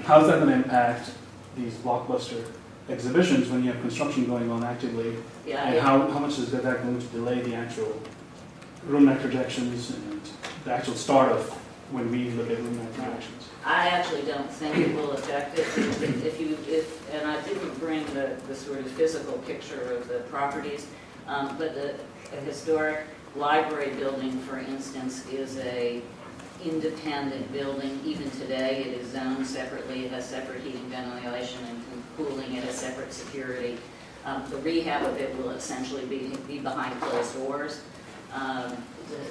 How's that going to impact these blockbuster exhibitions when you have construction going on actively? Yeah, And how much is that going to delay the actual room night projections and the actual start of when we look at room night projections? I actually don't think it will affect it. And I didn't bring the sort of physical picture of the properties, but a historic library building, for instance, is a independent building. Even today, it is zoned separately. It has separate heating, ventilation, and cooling. It has separate security. The rehab of it will essentially be behind closed doors.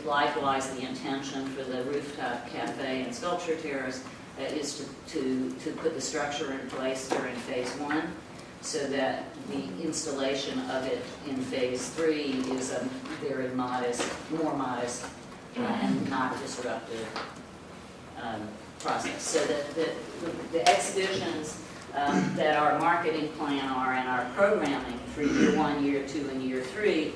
Likewise, the intention for the rooftop cafe and sculpture terrace is to put the structure in place during phase one, so that the installation of it in phase three is a very modest, more modest, and not disruptive process. So that the exhibitions that our marketing plan are and our programming for year one, year two, and year three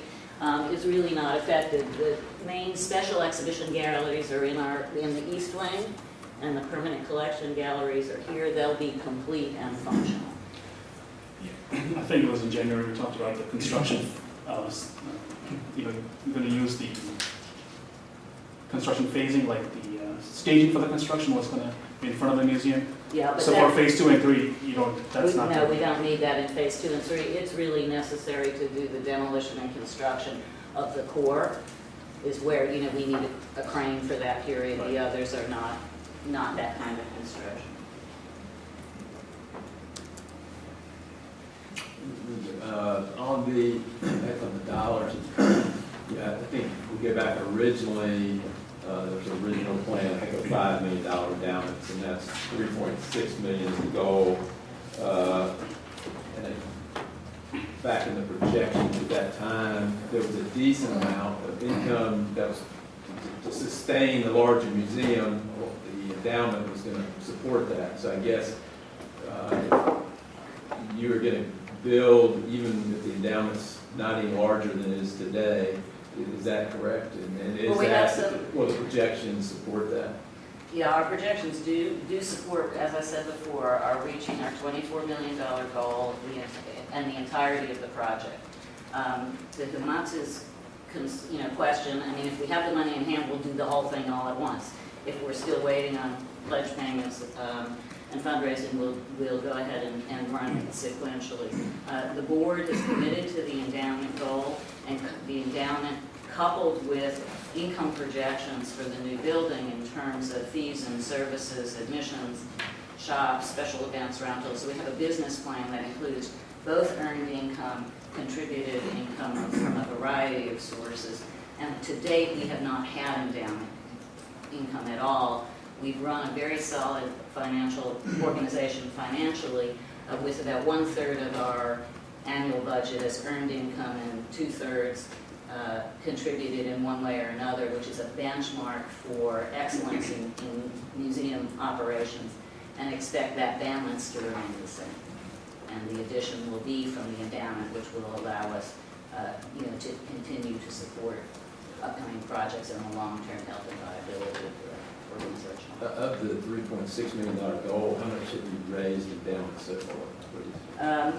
is really not affected. The main special exhibition galleries are in the East Wing, and the permanent collection galleries are here. They'll be complete and functional. I think it was in January we talked about the construction. You're going to use the construction phasing, like the staging for the construction, what's going to be in front of the museum. Yeah, but so for phase 2 and 3, you don't. That's not. No, we don't need that in phase 2 and 3. It's really necessary to do the demolition and construction of the core. Is where we need a crane for that period. The others are not that kind of construction. On the dollars, I think we go back originally, there was an original plan, I think of $5 million endowments, and that's $3.6 million is the goal. And back in the projections at that time, there was a decent amount of income that was to sustain the larger museum. The endowment was going to support that. So I guess you were going to build, even if the endowment's not any larger than it is today. Is that correct? And is will the projections support that? Yeah, our projections do support, as I said before, our reaching our $24 million goal and the entirety of the project. The Hamatz's question, I mean, if we have the money in hand, we'll do the whole thing all at once. If we're still waiting on pledge payments and fundraising, we'll go ahead and run it sequentially. The board is committed to the endowment goal, and the endowment coupled with income projections for the new building in terms of fees and services, admissions, shops, special events, rentals. So we have a business plan that includes both earned income, contributed income from a variety of sources. And to date, we have not had endowment income at all. We've run a very solid financial organization financially with about 1/3 of our annual budget as earned income and 2/3 contributed in one way or another, which is a benchmark for excellence in museum operations, and expect that balance to remain the same. And the addition will be from the endowment, which will allow us to continue to support upcoming projects and the long-term health and viability of the organization. Of the $3.6 million goal, how much have you raised endowment so far?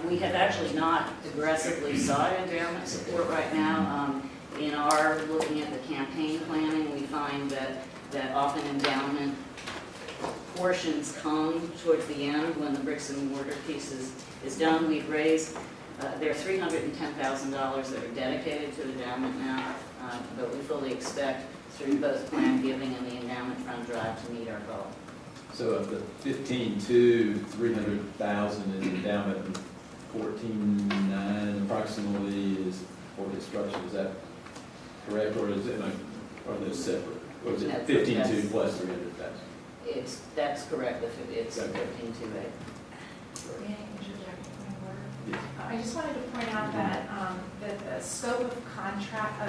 We have actually not aggressively sought endowment support right now. In our looking at the campaign planning, we find that often endowment portions come towards the end when the bricks and mortar piece is done. We've raised, there are $310,000 that are dedicated to endowment now, but we fully expect through both planned giving and the endowment fund drive to meet our goal. So of the 15.2, 300,000 is endowment, and 14.9 approximately is for construction. Is that correct, or is it like, are those separate? Or is it No, 15.2 plus 300,000? That's correct. It's Okay. 15.28. May I interject a point of order? Yes. I just wanted to point out that, that the scope of contract, of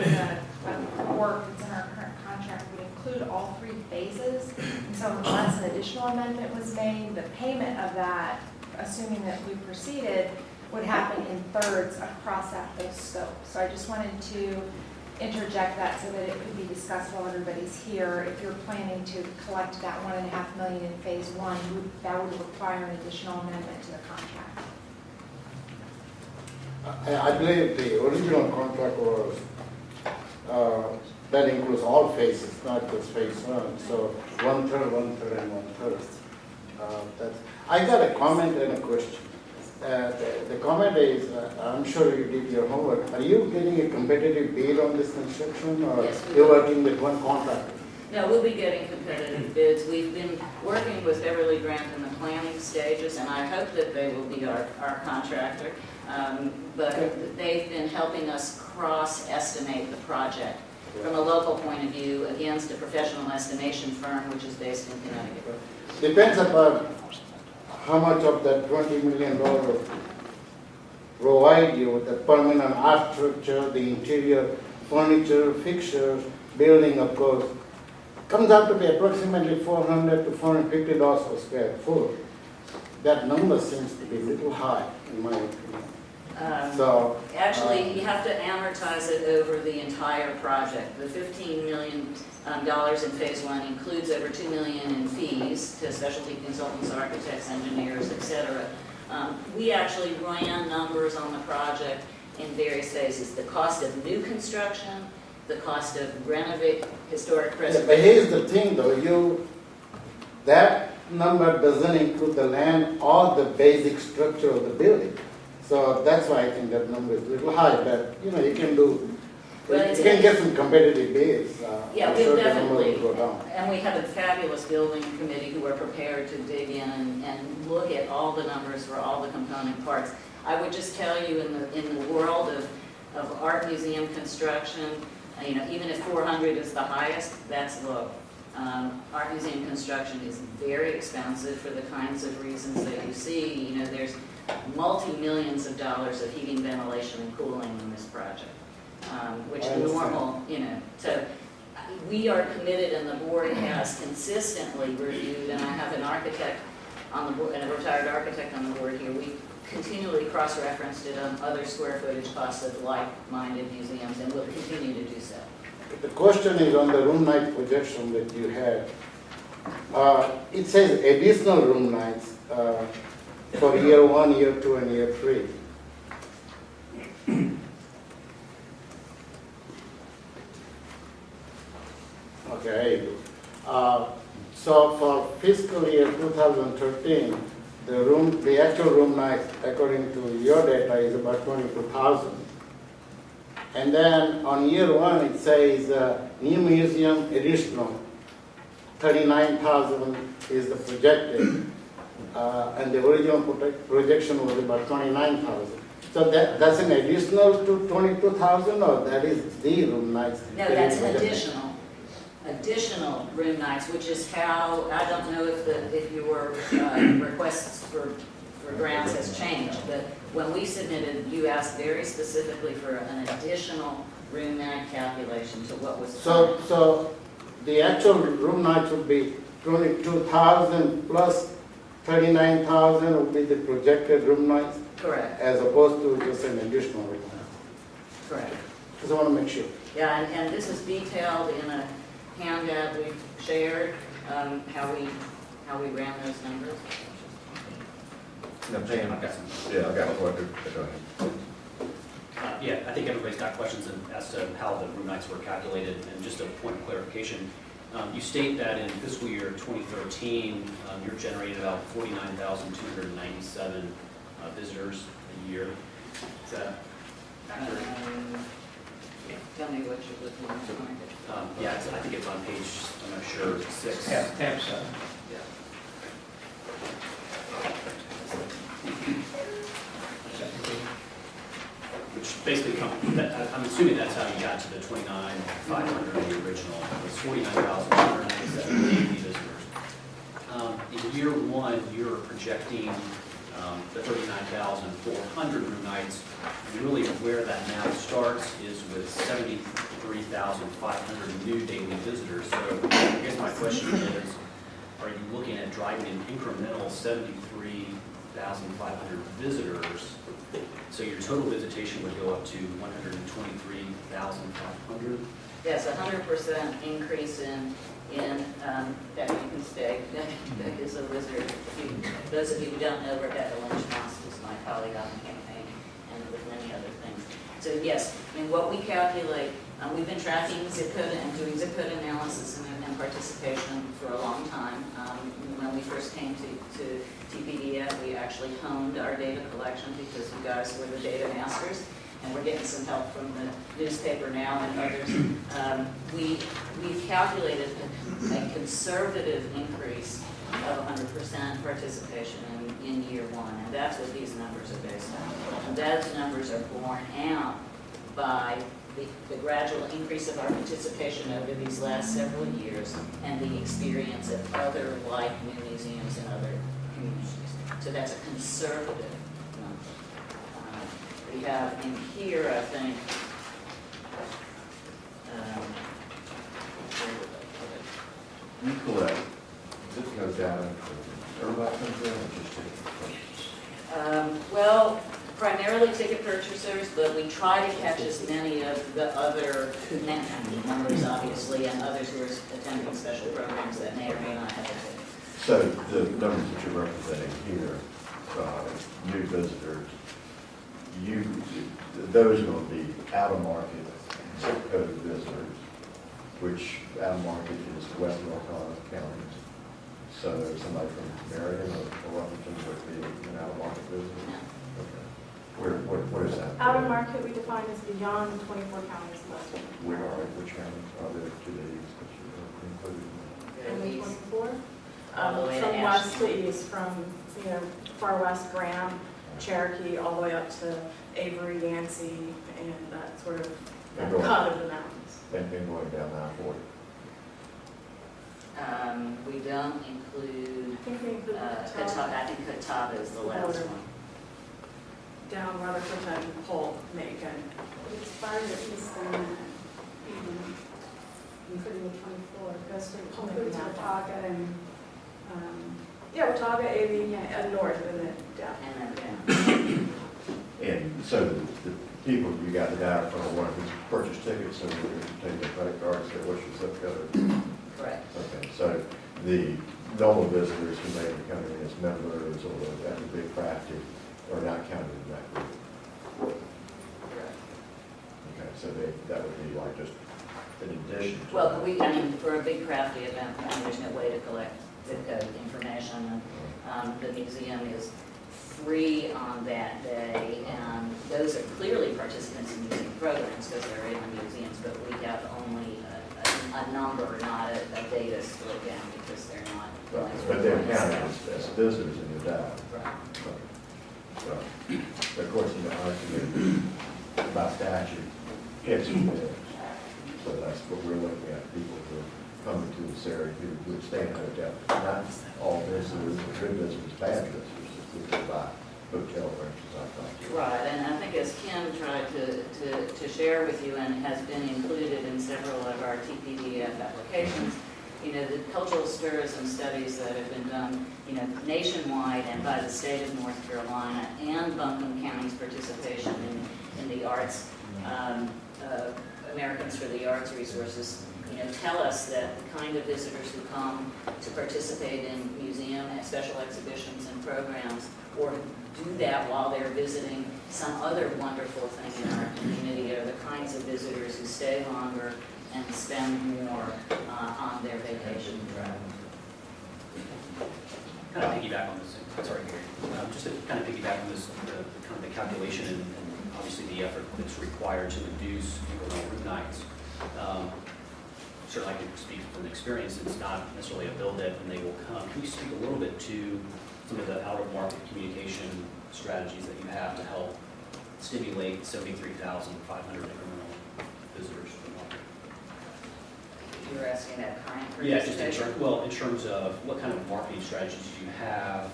the work that's in our current contract would include all 3 phases. And so unless an additional amendment was made, the payment of that, assuming that we proceeded, would happen in thirds across those scopes. So I just wanted to interject that so that it could be discussed while everybody's here. If you're planning to collect that $1.5 million in phase 1, that would require an additional amendment to the contract. I believe the original contract was, that includes all phases, not just phase 1. So 1/3, 1/3, and 1/3. I got a comment and a question. The comment is, I'm sure you did your homework. Are you getting a competitive bid on this construction, or Yes, we you're will. working with one contractor? No, we'll be getting competitive bids. We've been working with Beverly Grant in the planning stages, and I hope that they will be our contractor. But they've been helping us cross-estimate the project from a local point of view against a professional estimation firm, which is based in Connecticut. Depends upon how much of that $20 million provide you with the permanent art structure, the interior furniture, fixtures, building, of course. Comes out to be approximately $400 to $450 per square foot. That number seems to be a little high, in my opinion. Actually, you have to amortize it over the entire project. The $15 million in phase 1 includes over $2 million in fees to specialty consultants, architects, engineers, etc. We actually ran numbers on the project in various phases. The cost of new construction, the cost of renovate historic Yeah, preservation. but here's the thing though, that number doesn't include the land or the basic structure of the building. So that's why I think that number is a little high, but you can do, Well, you can get some competitive bids. Yeah, I'm we'll sure the number definitely, will go down. and we have a fabulous building committee who are prepared to dig in and look at all the numbers for all the component parts. I would just tell you, in the world of art museum construction, even if 400 is the highest, that's low. Art museum construction is very expensive for the kinds of reasons that you see. There's multi-millions of dollars of heating, ventilation, and cooling in this project, which is normal, So we are committed, and the board has consistently reviewed, and I have an architect on the board, and a retired architect on the board here. We continually cross-referenced it on other square footage costs of like-minded museums, and we'll continue to do so. The question is on the room night projection that you had. It says additional room nights for year 1, year 2, and year 3. Okay. So for fiscal year 2013, the actual room nights, according to your data, is about 22,000. And then on year 1, it says new museum additional, 39,000 is the projected, and the original projection was about 29,000. So that's an additional to 22,000, or that is the room nights? No, that's an additional room nights, which is how, I don't know if your requests for grants has changed, but when we submitted, you asked very specifically for an additional room night calculation to what was. So the actual room nights would be 22,000 plus 39,000 would be the projected room nights? Correct. As opposed to just an additional room night? Correct. Because I want to make sure. Yeah, and this is detailed in a handout we've shared, how we ran those numbers. No, Pam, I've got some. yeah, I got one. Go ahead. Yeah, I think everybody's got questions as to how the room nights were calculated, and just a point of clarification. You state that in fiscal year 2013, you're generating about 49,297 visitors a year. Is that accurate? Tell me what you're looking at. Yeah, I think it's on page, I'm not sure, 6. Tab 7. Yeah. Which basically I'm assuming that's how you got to the 29,500 the original. It was 49,297 daily visitors. In year one, you're projecting the 39,400 room nights. And really where that math starts is with 73,500 new daily visitors. So I guess my question is, are you looking at driving an incremental 73,500 visitors? So your total visitation would go up to 123,500? Yes, 100% increase in that you can stay. That is a wizard. Those of you who don't know, Rebecca Lynch-Moss was my colleague on the campaign, and with many other things. So yes, in what we calculate, we've been tracking zip code and doing zip code analysis and participation for a long time. When we first came to TPDF, we actually honed our data collection because you guys were the data masters, and we're getting some help from the newspaper now and others. We've calculated a conservative increase of 100% participation in year one, and that's what these numbers are based on. And those numbers are borne out by the gradual increase of our participation over these last several years and the experience of other like new museums in other communities. So that's a conservative number. We have in here, I think, You collect zip code data, everybody comes in and just takes well, primarily ticket purchasers, but we try to catch as many of the other members, obviously, and others who are attending special programs that may or may not have a ticket. So the numbers that you're representing here, new visitors, those are going to be out-of-market zip code visitors, which out-of-market is West North County. So somebody from Marion or Washington would be an out-of-market visitor? Okay. What is that? Out of market, we define as beyond 24 counties listed. Where are, which counties are there to these that you included? Only 24? All the way to From west Ashland. to east, from, far west Graham, Cherokee, all the way up to Avery, Yancey, and that sort of that cut of the mountains. And going down I-40. We don't include, I think we include Catawba. I think Catawba is the last one. down Rutherford and Polk, Macon. It's farther east than that, including the 24. It goes to Watauga and, Watauga, Avi, and north, and then down. And then down. And so the people you got the data from are one who's purchased tickets, so they're taking their credit cards, say, what's your zip code? Correct. Okay, so the normal visitors who may be coming in as members or that would be crafted are not counted in that group. Correct. Okay, so that would be like just an addition to. Well, for a big crafty event, there's no way to collect zip code information. The museum is free on that day, and those are clearly participants in museum programs because they're in the museums, but we have only a number, not a data split down because they're not. Right, but they're counted as visitors in your data. Right. But of course, in our community, by statute, it's visitors. So that's what we're looking at, people who are coming to this area who would stay in a hotel. Not all visitors, good visitors, bad visitors, just people buy hotel rooms, I thought. Right, and I think as Kim tried to share with you and has been included in several of our TPDF applications, the cultural tourism studies that have been done, nationwide and by the state of North Carolina and Buncombe County's participation in the arts Americans for the Arts resources, tell us that the kind of visitors who come to participate in museum and special exhibitions and programs, or do that while they're visiting some other wonderful thing in our community, are the kinds of visitors who stay longer and spend more on their vacation. Kind of piggyback on this, sorry, Gary. Just to kind of piggyback on this, kind of the calculation and obviously the effort that's required to reduce incremental room nights. Certainly I can speak from experience, it's not necessarily a build it and they will come. Can you speak a little bit to some of the out-of-market communication strategies that you have to help stimulate 73,500 incremental visitors to the market? You were asking that current Yeah, just participation? in terms of what kind of marketing strategies do you have?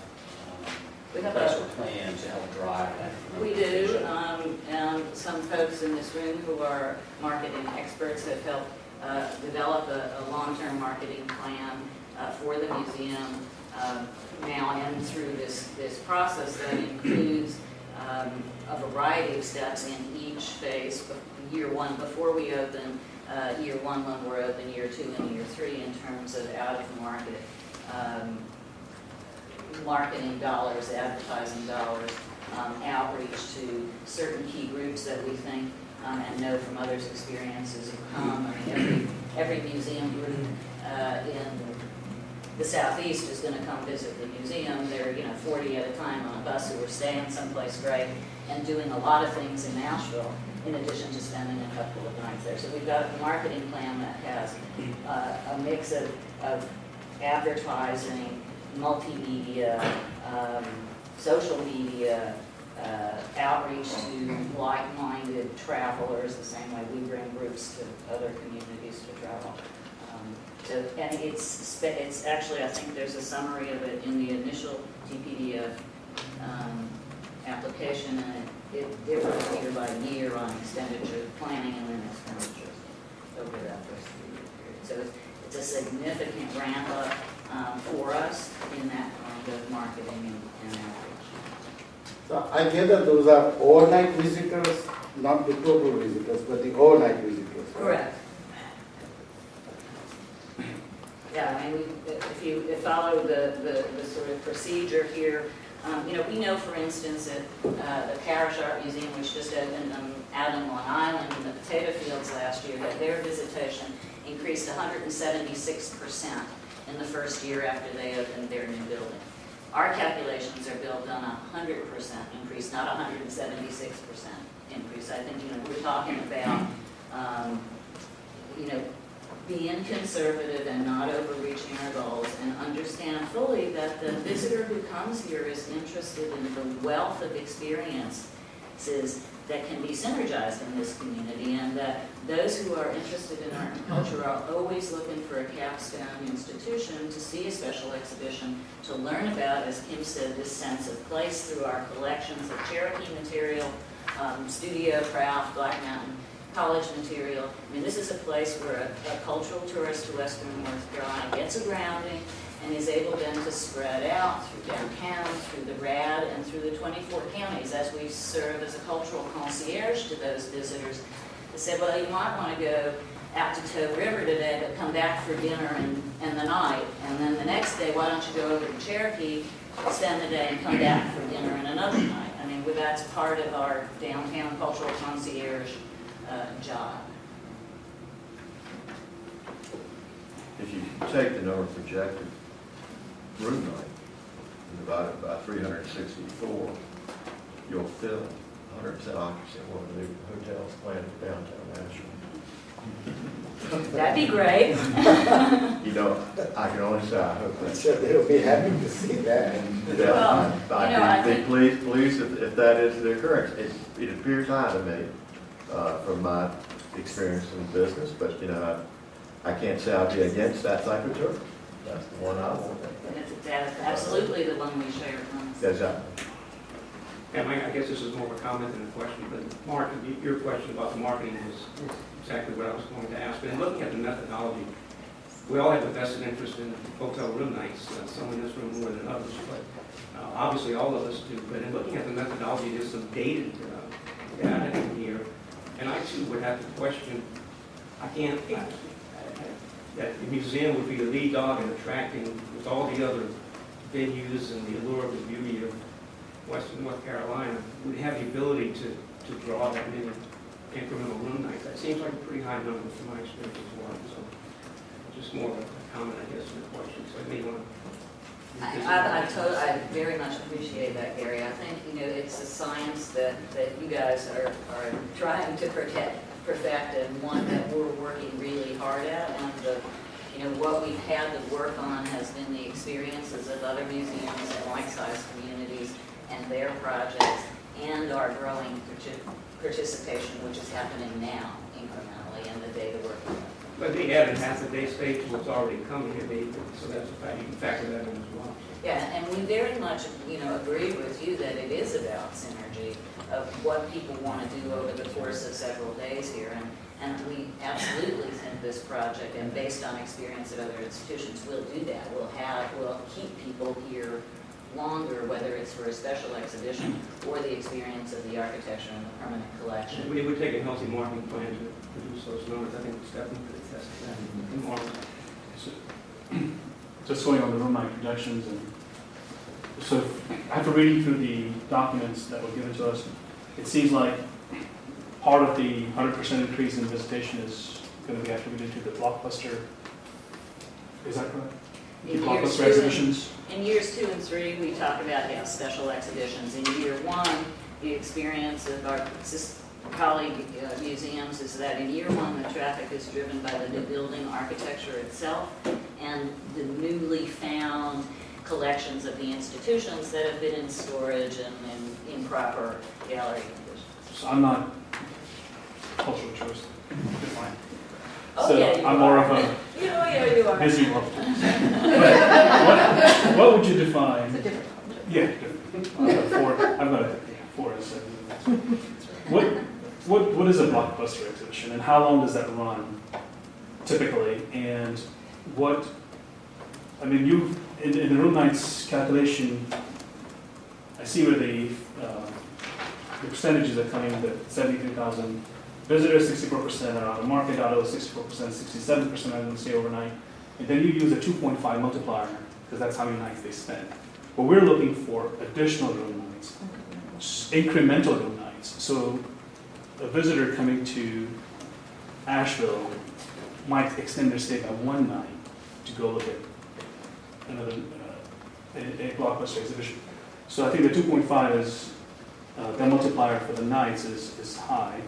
We have a plan to help drive that. We do, and some folks in this room who are marketing experts have helped develop a long-term marketing plan for the museum now and through this process that includes a variety of steps in each phase. Year one before we open, year one when we're open, year two and year three in terms of out-of-market marketing dollars, advertising dollars, outreach to certain key groups that we think and know from others' experiences have come. I mean, every museum group in the Southeast is going to come visit the museum. They're 40 at a time on a bus who are staying someplace great and doing a lot of things in Nashville in addition to spending a couple of nights there. So we've got a marketing plan that has a mix of advertising, multimedia, social media, outreach to like-minded travelers, the same way we bring groups to other communities to travel. And it's actually, I think there's a summary of it in the initial TPDF application, and it differs year by year on expenditure planning and then expenditures over that first 3-year period. So it's a significant ramp up for us in that kind of marketing and outreach. So I gather those are overnight visitors, not the total visitors, but the overnight visitors. Right? Correct. Yeah, I mean, if you follow the sort of procedure here, we know, for instance, at the Parish Art Museum, which just opened out on Long Island in the potato fields last year, that their visitation increased 176% in the first year after they opened their new building. Our calculations are built on 100% increase, not 176% increase. I think, we're talking about, being conservative and not overreaching our goals, and understand fully that the visitor who comes here is interested in the wealth of experiences that can be synergized in this community, and that those who are interested in art and culture are always looking for a capstone institution to see a special exhibition, to learn about, as Kim said, this sense of place through our collections of Cherokee material, studio craft, Black Mountain college material. I mean, this is a place where a cultural tourist to Western North Carolina gets a grounding and is able then to spread out through downtown, through the RAD, and through the 24 counties as we serve as a cultural concierge to those visitors. They say, well, you might want to go out to Toe River today, but come back for dinner and the night. And then the next day, why don't you go over to Cherokee, spend the day, and come back for dinner and another night? I mean, that's part of our downtown cultural concierge job. If you take the number of projected room night and divide it by 364, you'll fill 100% occupancy in one of the new hotels planned for downtown Nashville. That'd be great. I can only say I hope that. Sure, they'll be happy to see that. I'd be pleased if that is the occurrence. It appears high to me from my experience in business, but I can't say I'd be against that type of tour. That's the one I want. That's absolutely the one we share. Exactly. And I guess this is more of a comment than a question, but Mark, your question about the marketing was exactly what I was going to ask. But in looking at the methodology, we all have a vested interest in hotel room nights, some in this room more than others, but obviously all of us do. But in looking at the methodology, there's some dated data in here. And I too would have to question, that the museum would be the lead dog in attracting, with all the other venues and the allure of the beauty of Western North Carolina, would have the ability to draw that many incremental room nights. That seems like a pretty high number from my experience as well. So just more of a comment, I guess, than a question. So I may want to. I very much appreciate that, Gary. I think, it's a science that you guys are trying to perfect, and one that we're working really hard at. And what we've had to work on has been the experiences of other museums and like-sized communities and their projects, and our growing participation, which is happening now incrementally, and the data we're collecting. But they added half a day stay to what's already coming here, so that's a fact, you can factor that in as well. Yeah, and we very much, agree with you that it is about synergy of what people want to do over the course of several days here. And we absolutely think this project, and based on experience at other institutions, will do that. We'll keep people here longer, whether it's for a special exhibition or the experience of the architecture and the permanent collection. It would take a healthy marketing plan to produce those numbers. I think Stephanie could attest to that. Just going on the room night projections, and so after reading through the documents that were given to us, it seems like part of the 100% increase in visitation is going to be attributed to the blockbuster. Is that correct? The blockbuster exhibitions. In years 2 and 3, we talk about special exhibitions. In year 1, the experience of our colleague museums is that in year 1, the traffic is driven by the new building architecture itself and the newly found collections of the institutions that have been in storage and in improper gallery conditions. So I'm not cultural choice. Fine. Oh, So yeah, I'm more of a you are. busy world. What would you define? It's a different Yeah, different. I've got 4 and 7. What is a blockbuster exhibition, and how long does that run typically? And you in the room nights calculation, I see where the percentages are coming, that 73,000 visitors, 64% are out of market, out of 64%, 67% are going to stay overnight. And then you use a 2.5 multiplier, because that's how many nights they spend. But we're looking for additional room nights, incremental room nights. So a visitor coming to Asheville might extend their stay by 1 night to go look at another a blockbuster exhibition. So I think the 2.5 is, the multiplier for the nights is high.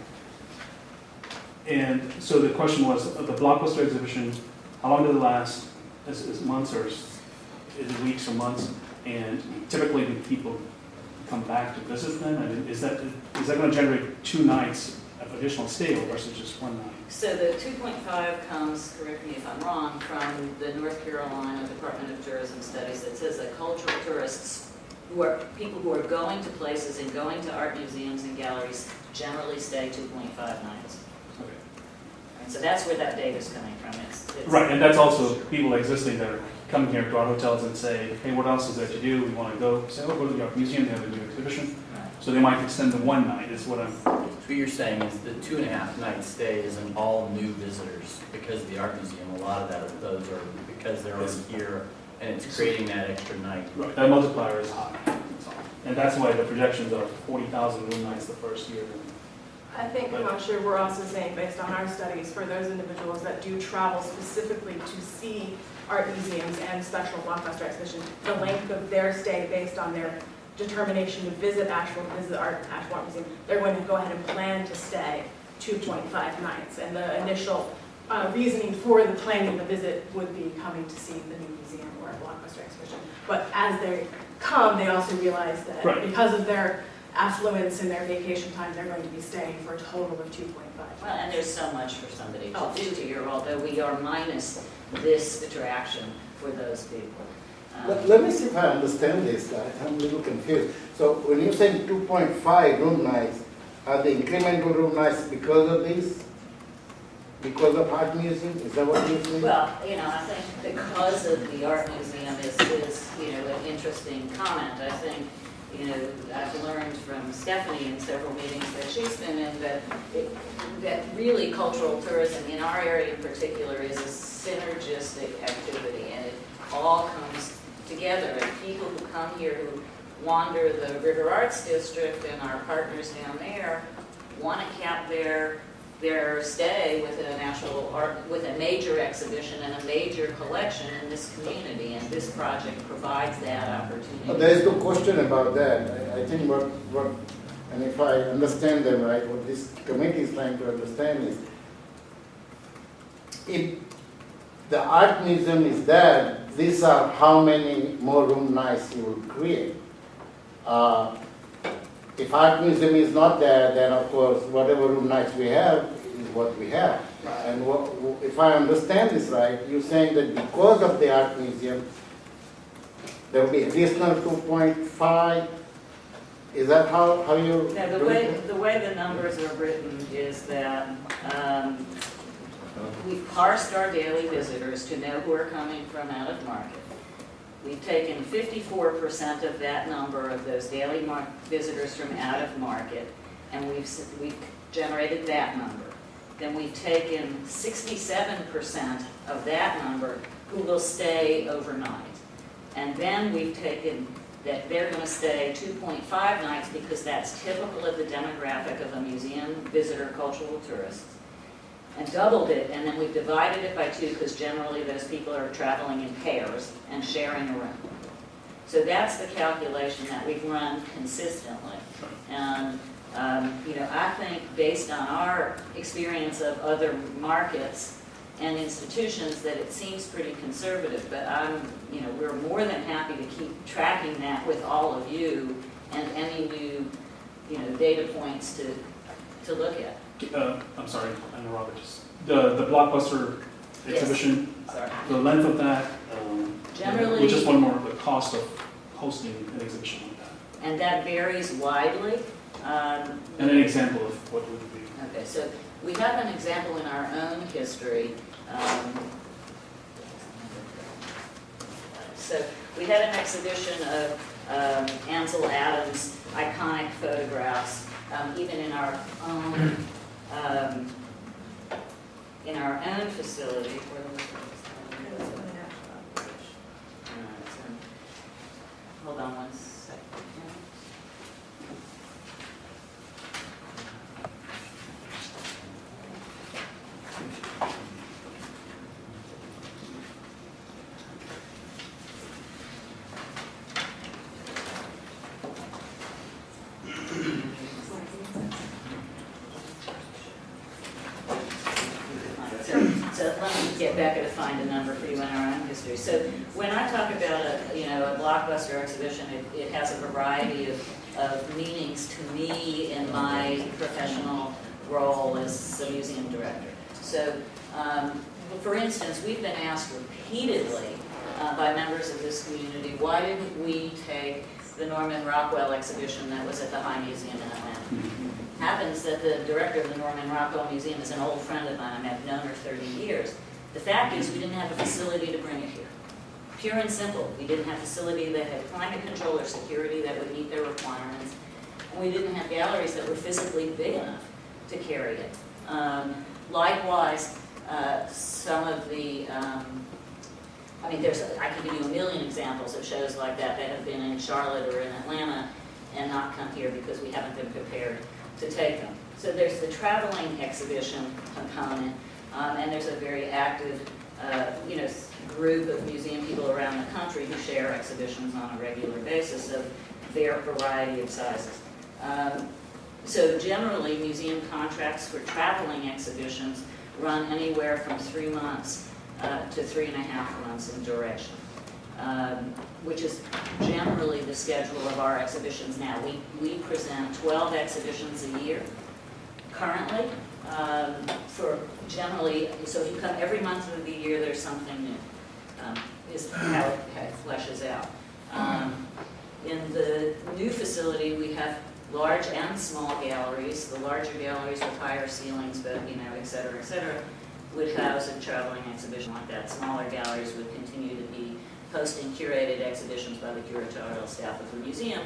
And so the question was, the blockbuster exhibition, how long does it last? Is months, or is it weeks or months? And typically, do people come back to visit them? And is that going to generate 2 nights of additional stay versus just 1 night? So the 2.5 comes, correct me if I'm wrong, from the North Carolina Department of Tourism Studies that says that cultural tourists, who are people who are going to places and going to art museums and galleries, generally stay 2.5 nights. Okay. And so that's where that data is coming from. It's Right, and that's also people existing that are coming here to our hotels and say, hey, what else is there to do? We want to go. Say, oh, go to the art museum, they have a new exhibition. So they might extend the 1 night, is what I'm... What you're saying is the 2.5 night stay isn't all new visitors because of the art museum. A lot of those are because they're already here, and it's creating that extra night. Right, that multiplier is high. And that's why the projections are 40,000 room nights the first year. I think, I'm not sure, we're also saying, based on our studies, for those individuals that do travel specifically to see art museums and special blockbuster exhibitions, the length of their stay based on their determination to visit Asheville, visit Asheville Art Museum, they're going to go ahead and plan to stay 2.5 nights. And the initial reasoning for the planning of the visit would be coming to see the new museum or a blockbuster exhibition. But as they come, they also realize that because of their affluence and their vacation time, they're going to be staying for a total of 2.5. Well, and there's so much for somebody to do here, although we are minus this attraction for those people. Let me see if I understand this. I'm a little confused. So when you say 2.5 room nights, are the incremental room nights because of this? Because of art museum? Is that what you're saying? Well, I think because of the art museum is an interesting comment. I think, you know, I've learned from Stephanie in several meetings that she's been in that that really cultural tourism in our area in particular is a synergistic activity, and it all comes together. And people who come here who wander the River Arts District and our partners down there want to cap their stay with a national art, with a major exhibition and a major collection in this community, and this project provides that opportunity. There is no question about that. I think what, and if I understand them right, what this committee is trying to understand is, if the art museum is there, these are how many more room nights you will create. If art museum is not there, then of course whatever room nights we have is what we have. And if I understand this right, you're saying that because of the art museum, there will be additional 2.5. Is that how you? Now, the way the numbers are written is that we've parsed our daily visitors to know who are coming from out of market. We've taken 54% of that number of those daily visitors from out of market, and we've generated that number. Then we've taken 67% of that number who will stay overnight. And then we've taken that they're going to stay 2.5 nights because that's typical of the demographic of a museum visitor, cultural tourist, and doubled it, and then we've divided it by 2 because generally those people are traveling in pairs and sharing a room. So that's the calculation that we've run consistently. And you know, I think based on our experience of other markets and institutions that it seems pretty conservative, but you know, we're more than happy to keep tracking that with all of you and any new, you know, data points to look at. I'm sorry, I know Robert, just the Blockbuster exhibition, Sorry. the length of that, Generally, just one more, the cost of hosting an exhibition like that. and that varies widely. And an example of what would it be? Okay, so we have an example in our own history. So we had an exhibition of Ansel Adams' iconic photographs, even in our own facility. Hold on one second. So let me get back to find a number for you in our own history. So when I talk about a Blockbuster exhibition, it has a variety of meanings to me in my professional role as a museum director. So for instance, we've been asked repeatedly by members of this community, why didn't we take the Norman Rockwell exhibition that was at the High Museum in Atlanta? Happens that the director of the Norman Rockwell Museum is an old friend of mine. I've known her 30 years. The fact is we didn't have a facility to bring it here. Pure and simple. We didn't have a facility that had climate control or security that would meet their requirements. And we didn't have galleries that were physically big enough to carry it. Likewise, some of the, I can give you a million examples of shows like that that have been in Charlotte or in Atlanta and not come here because we haven't been prepared to take them. So there's the traveling exhibition component, and there's a very active, group of museum people around the country who share exhibitions on a regular basis of their variety of sizes. So generally, museum contracts for traveling exhibitions run anywhere from 3 months to 3.5 months in duration, which is generally the schedule of our exhibitions now. We present 12 exhibitions a year currently, for generally, so if you come every month of the year, there's something new, is how it fleshes out. In the new facility, we have large and small galleries. The larger galleries with higher ceilings, but et cetera, would house a traveling exhibition like that. Smaller galleries would continue to be hosting curated exhibitions by the curatorial staff of the museum.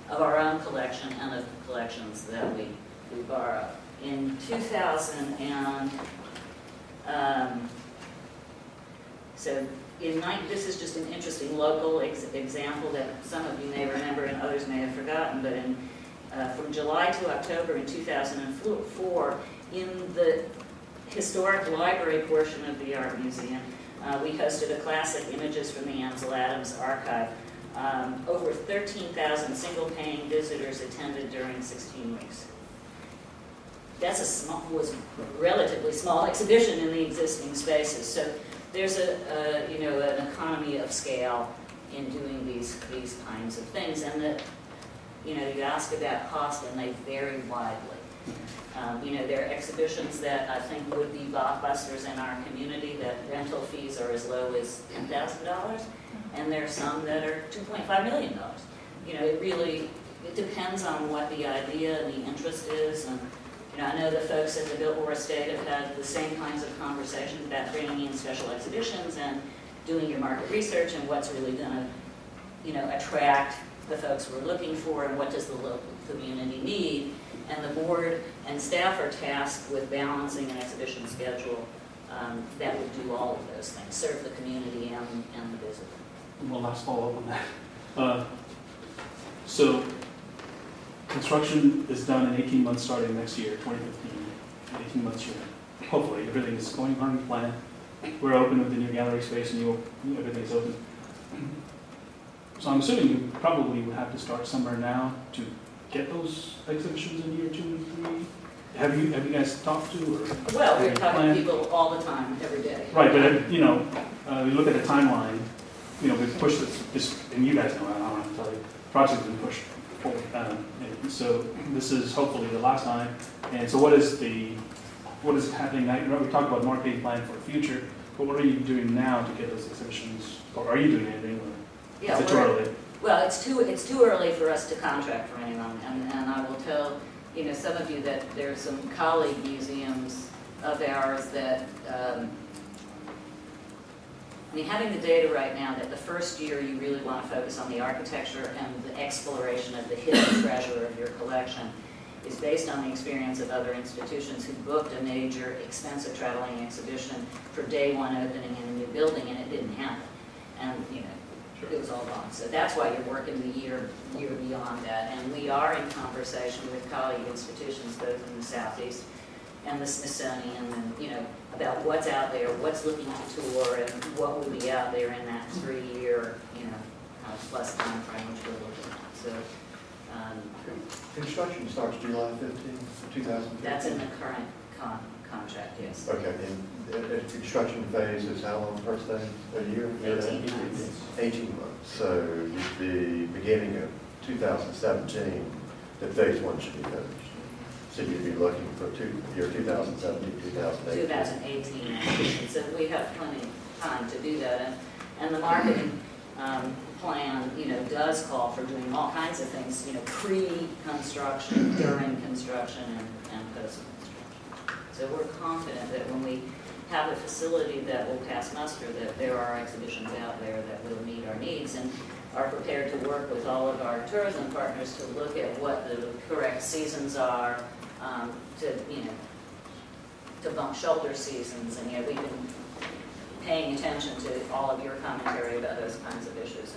of our own collection and of the collections that we borrow. In 2000 and, this is just an interesting local example that some of you may remember and others may have forgotten, but from July to October in 2004, in the historic library portion of the Art Museum, we hosted a classic Images from the Ansel Adams archive. Over 13,000 single-paying visitors attended during 16 weeks. Was a relatively small exhibition in the existing spaces. So there's an economy of scale in doing these kinds of things, and you ask about cost, and they vary widely. There are exhibitions that I think would be blockbusters in our community that rental fees are as low as $10,000, and there are some that are $2.5 million. It depends on what the idea and the interest is, and I know the folks at the Biltmore Estate have had the same kinds of conversations about bringing in special exhibitions and doing your market research and what's really going to, attract the folks we're looking for and what does the local community need. And the board and staff are tasked with balancing an exhibition schedule that would do all of those things, serve the community and the visitor. One last follow-up on that. So construction is done in 18 months starting next year, 2015, 18 months here. Hopefully, everything is going according to plan. We're open with the new gallery space and everything's open. So I'm assuming you probably would have to start somewhere now to get those exhibitions in year 2 and 3. Have you guys talked to or? Well, we're talking to people all the time, every day. Right, but you look at the timeline. We've pushed this, and you guys know, I don't have to tell you, the project's been pushed forward. And so this is hopefully the last time. And so what is happening now? We talked about marketing plan for the future, but what are you doing now to get those exhibitions? Or are you doing anything? Or is it too early? Well, it's too early for us to contract for anyone, and I will tell some of you that there's some colleague museums of ours that. Having the data right now that the first year you really want to focus on the architecture and the exploration of the hidden treasure of your collection is based on the experience of other institutions who booked a major, expensive traveling exhibition for day one opening in a new building, and it didn't happen. And, it was all gone. So that's why you're working the year beyond that. And we are in conversation with colleague institutions, both in the Southeast and the Smithsonian, and about what's out there, what's looking to tour, and what will be out there in that 3-year, plus time frame which we're looking at. So Construction starts July 15th, 2015? that's in the current contract, yes. Okay, and the construction phase is how long, first thing, a year? 18 months. 18 months. So the beginning of 2017, the phase 1 should be finished. So you'd be looking for year 2017, 2018. 2018, so we have plenty of time to do that. And the marketing plan, does call for doing all kinds of things, pre-construction, during construction, and post-construction. So we're confident that when we have a facility that will pass muster, that there are exhibitions out there that will meet our needs, and are prepared to work with all of our tourism partners to look at what the correct seasons are, to bump shoulder seasons, and we've been paying attention to all of your commentary about those kinds of issues,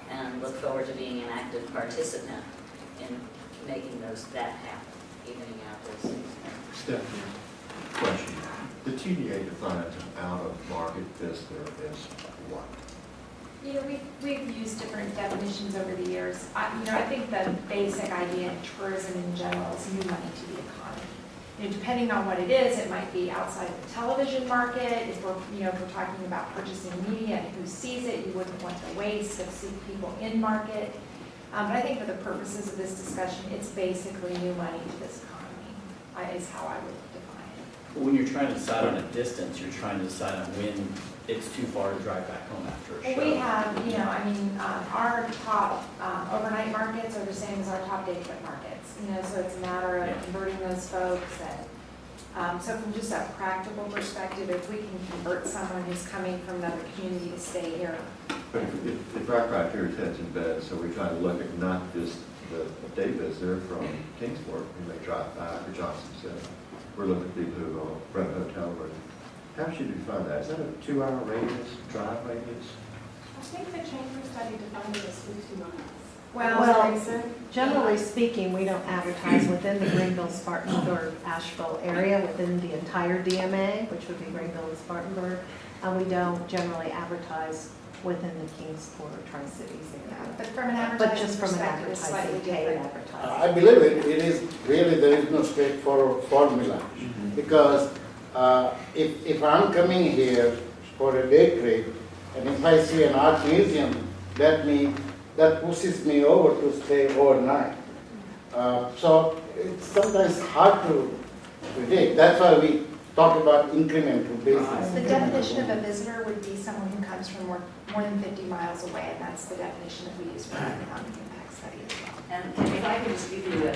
and look forward to being an active participant in making that happen, evening out those things. Stephanie, question. The TDA defines an out-of-market visitor as what? We've used different definitions over the years. I think the basic idea in tourism in general is new money to the economy. Depending on what it is, it might be outside the television market. If we're talking about purchasing media and who sees it, you wouldn't want the waste of seeing people in market. But I think for the purposes of this discussion, it's basically new money to this economy, is how I would define it. When you're trying to decide on a distance, you're trying to decide on when it's too far to drive back home after a show. Well, we have, our top overnight markets are the same as our top day trip markets. So it's a matter of converting those folks. And so from just a practical perspective, if we can convert someone who's coming from another community to stay here, But if our criteria is heads in bed, so we try to look at not just the day visitor from Kingsport, who may drive by, or Johnson City. We're looking at people who will rent a hotel room. How should you find that? Is that a 2-hour radius, drive radius? I think the chamber study defined it as 50 miles. Well, generally speaking, we don't advertise within the Greenville, Spartanburg, Asheville area, within the entire DMA, which would be Greenville and Spartanburg. And we don't generally advertise within the Kingsport or Tri-Cities area. But from an But advertising just from an perspective, it's slightly advertising, paid different. advertising. I believe it is really, there is no straightforward formula. Because if I'm coming here for a day trip, and if I see an art museum, that pushes me over to stay overnight. So it's sometimes hard to predict. That's why we talk about incremental basis. The definition of a visitor would be someone who comes from more than 50 miles away, and that's the definition that we use for an economic impact study as well. And if I could just give you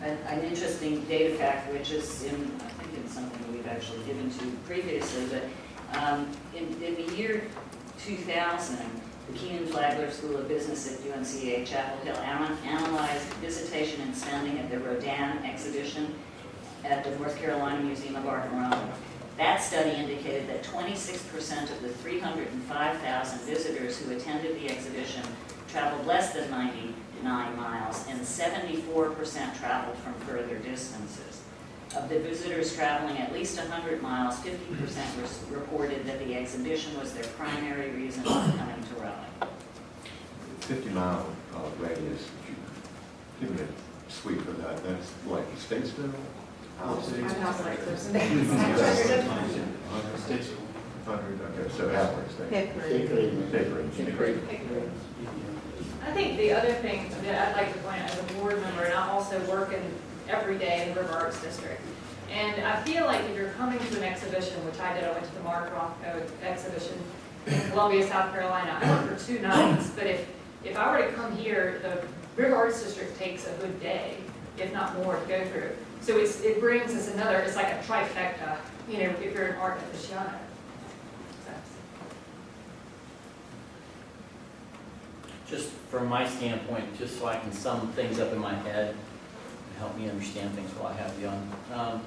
an interesting data fact, which is I think it's something that we've actually given to previously, but in the year 2000, the Keenan Flagler School of Business at UNCA Chapel Hill analyzed visitation and spending at the Rodin exhibition at the North Carolina Museum of Art in Rome. That study indicated that 26% of the 305,000 visitors who attended the exhibition traveled less than 99 miles, and 74% traveled from further distances. Of the visitors traveling at least 100 miles, 50% reported that the exhibition was their primary reason for coming to Raleigh. 50-mile radius, give me a sweep for that. That's like Statesville? Okay, so Hickory. I think the other thing that I'd like to point out as a board member, and I also work every day in the River Arts District, and I feel like if you're coming to an exhibition, which I did, I went to the Mark Rothko exhibition in Columbia, South Carolina. I went for 2 nights, but if I were to come here, the River Arts District takes a good day, if not more, to go through. So it brings us it's like a trifecta, if you're an art aficionado. Just from my standpoint, just so I can sum things up in my head, and help me understand things while I have you on.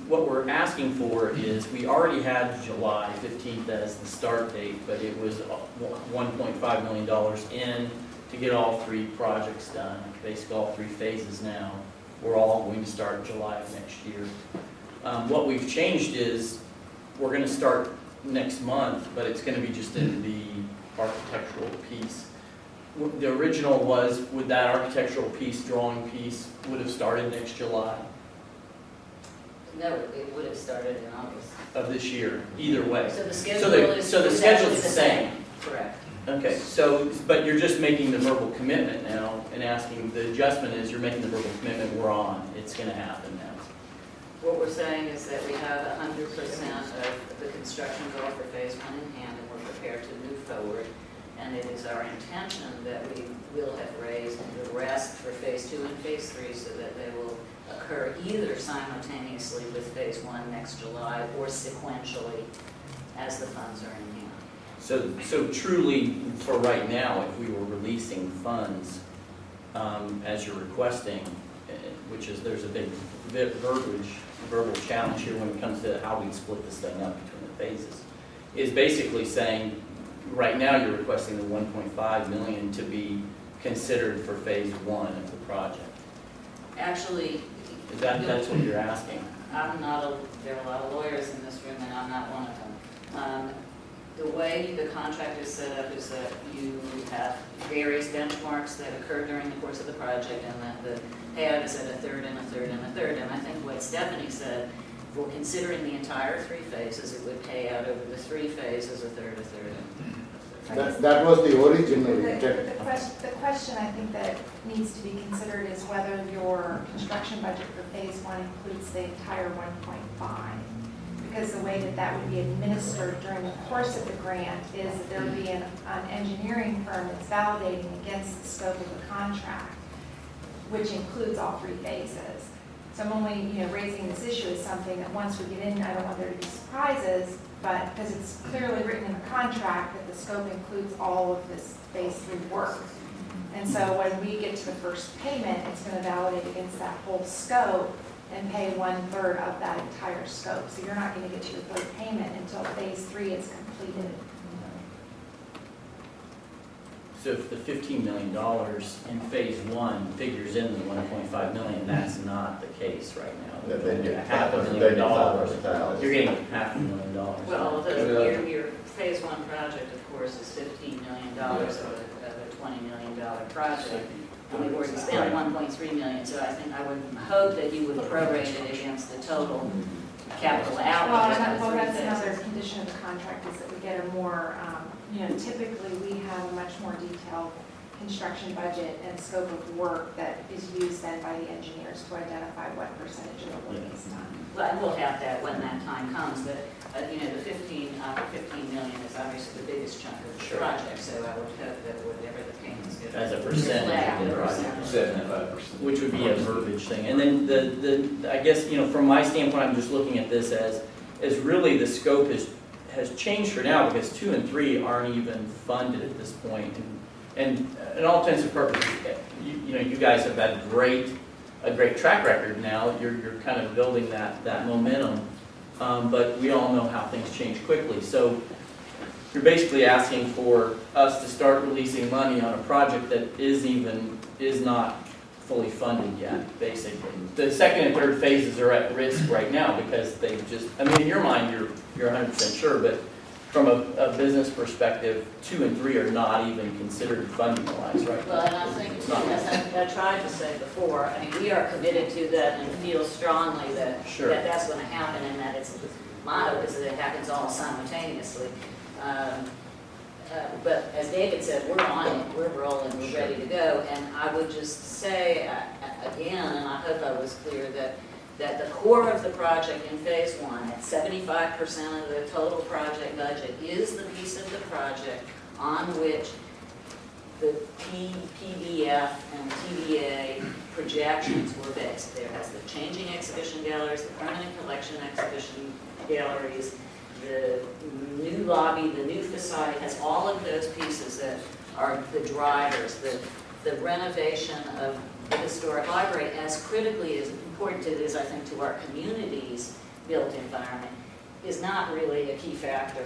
What we're asking for is, we already had July 15th as the start date, but it was $1.5 million in to get all 3 projects done, basically all 3 phases now. We're all going to start July of next year. What we've changed is, we're going to start next month, but it's going to be just in the architectural piece. The original was, would that architectural piece, drawing piece, would have started next July No, it would have started in August. of this year, either way. So the schedule is So the schedule's the same. Correct. Okay, so, but you're just making the verbal commitment now and asking, the adjustment is you're making the verbal commitment, we're on, it's going to happen now. What we're saying is that we have 100% of the construction goal for phase 1 in hand, and we're prepared to move forward. And it is our intention that we will have raised the rest for phase 2 and phase 3 so that they will occur either simultaneously with phase 1 next July or sequentially as the funds are in hand. So truly, for right now, if we were releasing funds, as you're requesting, which is, there's a big verbal challenge here when it comes to how we split this thing up between the phases, is basically saying, right now you're requesting the 1.5 million to be considered for phase 1 of the project. Actually, That's what you're asking. there are a lot of lawyers in this room, and I'm not one of them. The way the contract is set up is that you have various benchmarks that occur during the course of the project, and that the payout is at a third and a third and a third. And I think what Stephanie said, for considering the entire 3 phases, it would pay out over the 3 phases, a third, a third, and a third. That was the original intent. The question I think that needs to be considered is whether your construction budget for phase 1 includes the entire 1.5. Because the way that would be administered during the course of the grant is that there would be an engineering firm that's validating against the scope of the contract, which includes all 3 phases. So I'm only, raising this issue is something that once we get in, I don't want there to be surprises, but, because it's clearly written in the contract that the scope includes all of this phase 3 work. And so when we get to the first payment, it's going to validate against that whole scope and pay 1/3 of that entire scope. So you're not going to get to your third payment until phase 3 is completed. So if the $15 million in phase 1 figures in the $1.5 million, that's not the case right now. Then you get $500,000. You're getting $500,000. Well, your phase 1 project, of course, is $15 million of a $20 million project. And we've already spent $1.3 million, so I think I would hope that you would prorate it against the total capital outlay. Well, that's another condition of the contract, is that we get a more, typically we have a much more detailed construction budget and scope of work that is used then by the engineers to identify what percentage of the work is done. Well, we'll have that when that time comes, but, the 15 million is obviously the biggest chunk of the project, so I would hope that whatever the payments get. As a percentage of the project. 75%. Which would be a verbiage thing. And then I guess, from my standpoint, I'm just looking at this as really the scope has changed for now, because 2 and 3 aren't even funded at this point. And in all intents and purposes, you guys have had a great track record now. You're kind of building that momentum. But we all know how things change quickly. So you're basically asking for us to start releasing money on a project that is not fully funded yet, basically. The second and third phases are at risk right now because in your mind, you're 100% sure, but from a business perspective, 2 and 3 are not even considered funding-wise, right? Well, and I think, as I tried to say before, we are committed to that and feel strongly that that's going to happen, and that its motto is that it happens all simultaneously. But as David said, we're on it, we're rolling, we're ready to go. And I would just say again, and I hope I was clear, that the core of the project in phase 1, at 75% of the total project budget, is the piece of the project on which the PDF and TDA projections were based. There has the changing exhibition galleries, the permanent collection exhibition galleries, the new lobby, the new facade. It has all of those pieces that are the drivers. The renovation of the historic library, as critically as important it is, I think, to our community's built environment, is not really a key factor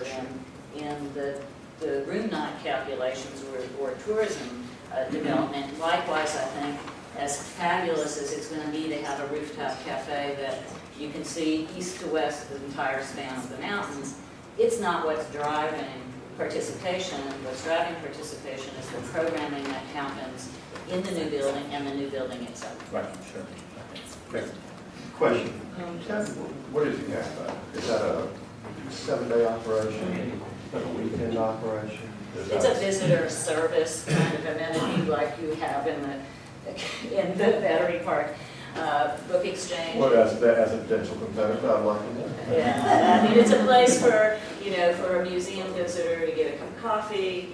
in the room night calculations or tourism development. Likewise, I think, as fabulous as it's going to be to have a rooftop cafe that you can see east to west the entire span of the mountains, it's not what's driving participation. What's driving participation is the programming that happens in the new building and the new building itself. Right, sure. Great. Question. What is a cafe? Is that a 7-day operation? Is that a weekend operation? It's a visitor service kind of amenity like you have in the Battery Park book exchange. What as a potential competitor, I'd like to know. Yeah, it's a place for, for a museum visitor to get a cup of coffee,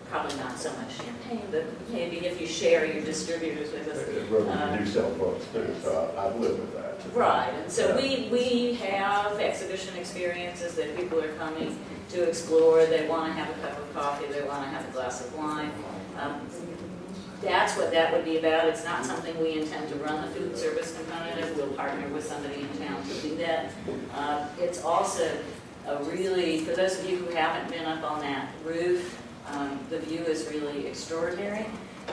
probably not so much champagne, but maybe if you share your distributors with us. We do sell books too, so I've lived with that. Right, and so we have exhibition experiences that people are coming to explore. They want to have a cup of coffee, they want to have a glass of wine. That's what that would be about. It's not something we intend to run the food service component of. We'll partner with somebody in town to do that. It's also a really, for those of you who haven't been up on that roof, the view is really extraordinary.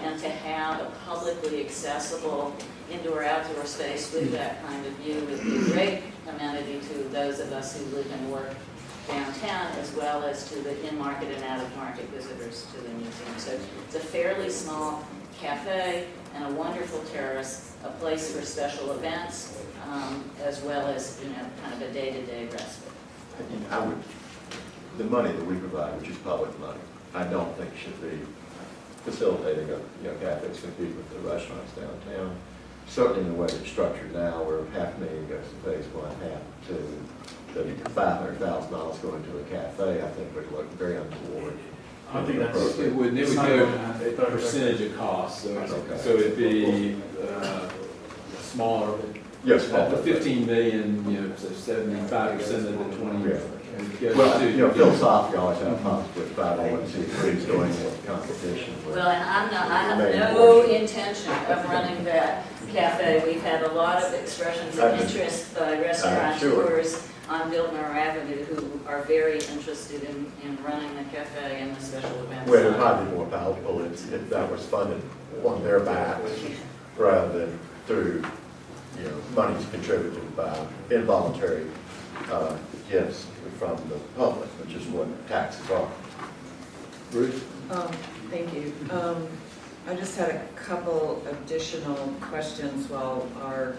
And to have a publicly accessible indoor-outdoor space with that kind of view would be a great amenity to those of us who live and work downtown, as well as to the in-market and out-of-market visitors to the museum. So it's a fairly small cafe and a wonderful terrace, a place for special events, as well as, kind of a day-to-day respite. The money that we provide, which is public money, I don't think should be facilitating cafes compete with the restaurants downtown. Certainly in the way it's structured now, where $500,000 goes to phase 1, half to the $500,000 going to a cafe, I think would look very untoward. I think that's It would go a percentage of cost, so it'd be smaller, Yes, The 15 million, so 75% of the 20. goes Well, to- philosophically, I always have problems with 501c3s going into competition with. Well, and I have main no portion. intention of running that cafe. We've had a lot of expressions of interest by restaurateurs on Biltmore Avenue who are very interested in running the cafe and the special events. Well, it'd probably be more palatable if that was funded on their backs rather than through, monies contributed by involuntary gifts from the public, which is what taxes are. Bruce? Thank you. I just had a couple additional questions while our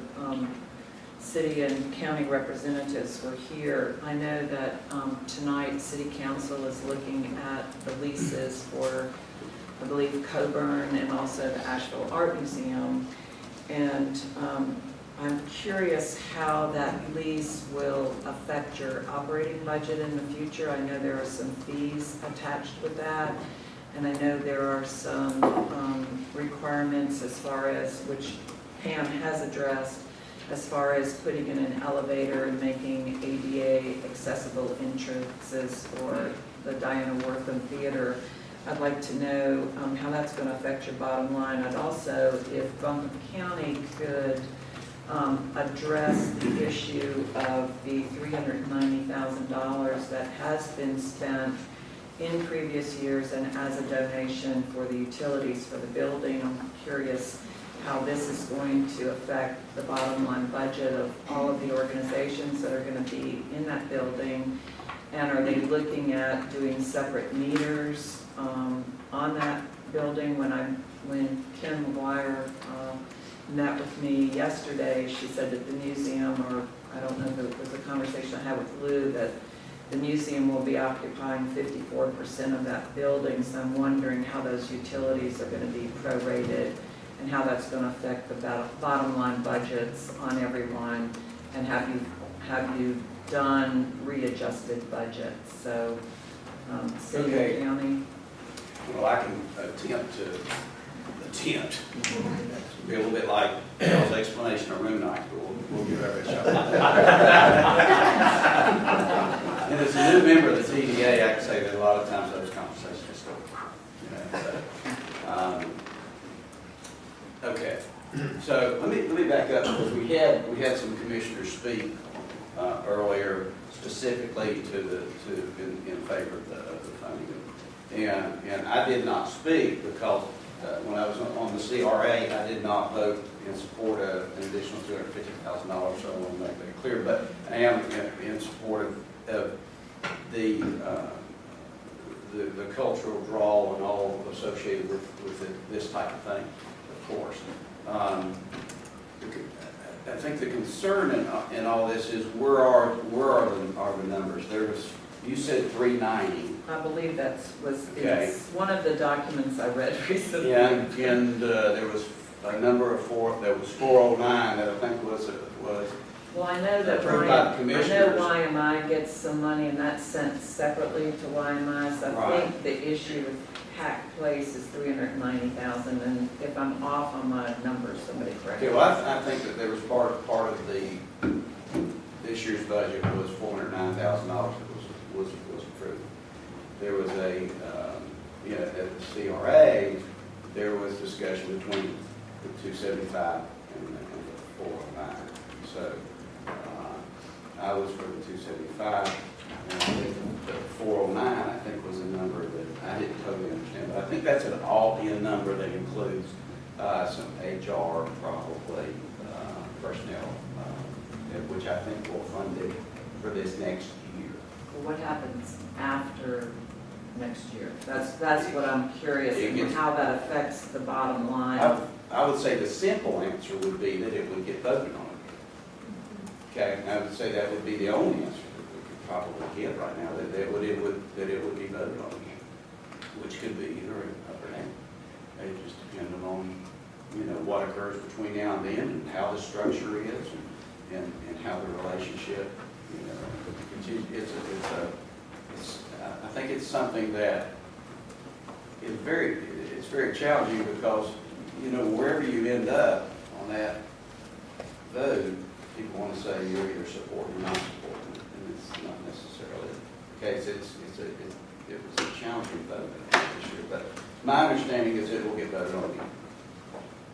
city and county representatives were here. I know that tonight City Council is looking at the leases for, I believe, Coburn and also the Asheville Art Museum. And I'm curious how that lease will affect your operating budget in the future. I know there are some fees attached with that. And I know there are some requirements as far as, which Pam has addressed, as far as putting in an elevator and making ADA accessible entrances for the Diana Wortham Theater. I'd like to know how that's going to affect your bottom line. I'd also, if Buncombe County could address the issue of the $390,000 that has been spent in previous years and as a donation for the utilities for the building. I'm curious how this is going to affect the bottom line budget of all of the organizations that are going to be in that building. And are they looking at doing separate meters on that building? When Kim McGuire met with me yesterday, she said that the museum, or I don't know if it was a conversation I had with Lou, that the museum will be occupying 54% of that building. So I'm wondering how those utilities are going to be prorated and how that's going to affect the bottom line budgets on everyone. And have you done readjusted budgets? So, city and county. Well, I can attempt. Be a little bit like Bill's explanation of room nights, but we'll give every shot. And as a new member of the TDA, I can say that a lot of times those conversations just go. Okay. So let me back up, because we had some commissioners speak earlier specifically in favor of the funding. And I did not speak because when I was on the CRA, I did not vote in support of an additional $250,000, so I want to make that clear. But I am in support of the cultural draw and all associated with this type of thing, of course. I think the concern in all this is where are the numbers? You said 390. I believe Okay. it's one of the documents I read recently. Yeah, and there was a number of there was 409 that I think was Well, I know that approved by the commissioners. YMI gets some money and that's sent separately to YMI. So I Right. think the issue with Pack Place is $390,000, and if I'm off on my numbers, somebody correct me. Okay, well, I think that there was part of this year's budget was $409,000 that was approved. There was at the CRA, there was discussion between the 275 and the 409. So I was for the 275, and I think the 409, I think, was a number that I didn't totally understand. But I think that's an all-in number that includes some HR, probably personnel, which I think will fund it for this next year. Well, what happens after next year? That's what I'm curious in, how that affects the bottom line. I would say the simple answer would be that it would get voted on. Okay, I would say that would be the only answer that we could probably get right now, that it would be voted on again, which could be either up or down. It just depends on what occurs between now and then and how the structure is and how the relationship continues. I think it's something that is very challenging because wherever you end up on that vote, people want to say you're either supporting or not supporting, and it's not necessarily the case. It was a challenging vote this year, but my understanding is it will get voted on again.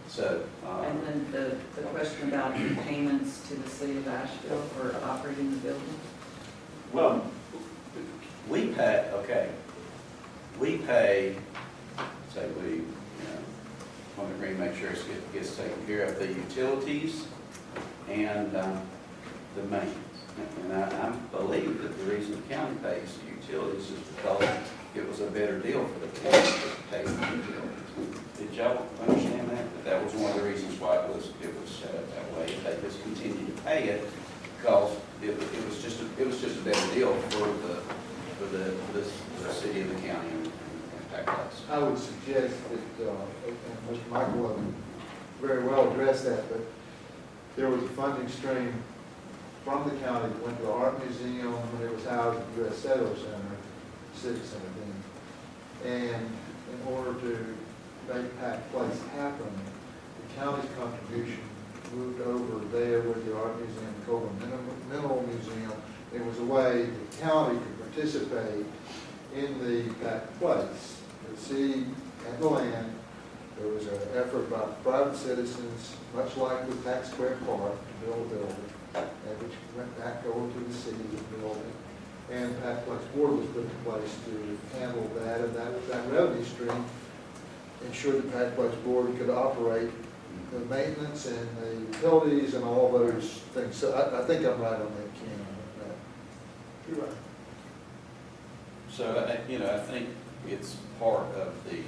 So, And then the question about payments to the city of Asheville for operating the building? well, we pay, okay, we pay, say we, want to make sure it gets taken care of, the utilities and the maintenance. And I believe that the reason the county pays the utilities is because it was a better deal for the county to pay the utilities. Did y'all understand that? That was one of the reasons why it was set up that way. They just continued to pay it because it was just a better deal for the city and the county and tax. I would suggest that, and Mr. Michael very well addressed that, but there was a funding stream from the county that went to the Art Museum when it was housed at the U.S. Cellular Center, Civic Center then. And in order to make Pack Place happen, the county's contribution moved over there with the Art Museum, the Coleman Mineral Museum. It was a way the county could participate in the Pack Place. The city had the land. There was an effort by private citizens, much like with Tax Square Park, to build a building, which went back over to the city to build it. And the Pack Place Board was put in place to handle that, and that revenue stream ensured the Pack Place Board could operate the maintenance and the utilities and all those things. So I think I'm right on that, Ken. You're right. So, I think it's part of the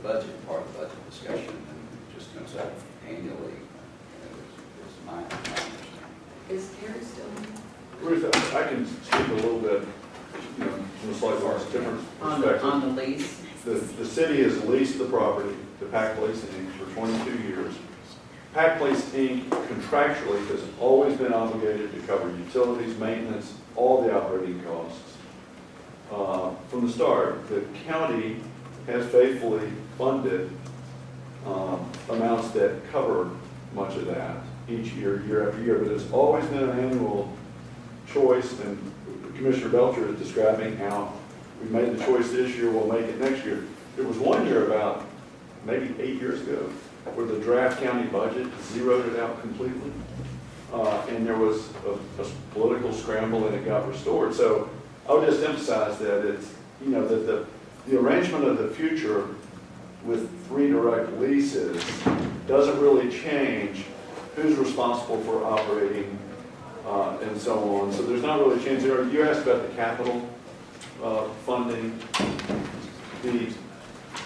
budget, part of the budget discussion, and just going to say annually is my understanding. Is Terry still here? Ruth, I can speak a little bit, from a slightly different perspective. On the lease? The city has leased the property to Pack Place Inc. for 22 years. Pack Place Inc. contractually has always been obligated to cover utilities, maintenance, all the operating costs. From the start, the county has faithfully funded amounts that cover much of that each year, year after year, but it's always been an annual choice, and Commissioner Belcher is describing how we made the choice this year, we'll make it next year. There was one year about maybe 8 years ago where the draft county budget zeroed it out completely, and there was a political scramble and it got restored. So I would just emphasize that it's, that the arrangement of the future with 3 direct leases doesn't really change who's responsible for operating and so on. So there's not really a change there. You asked about the capital funding. The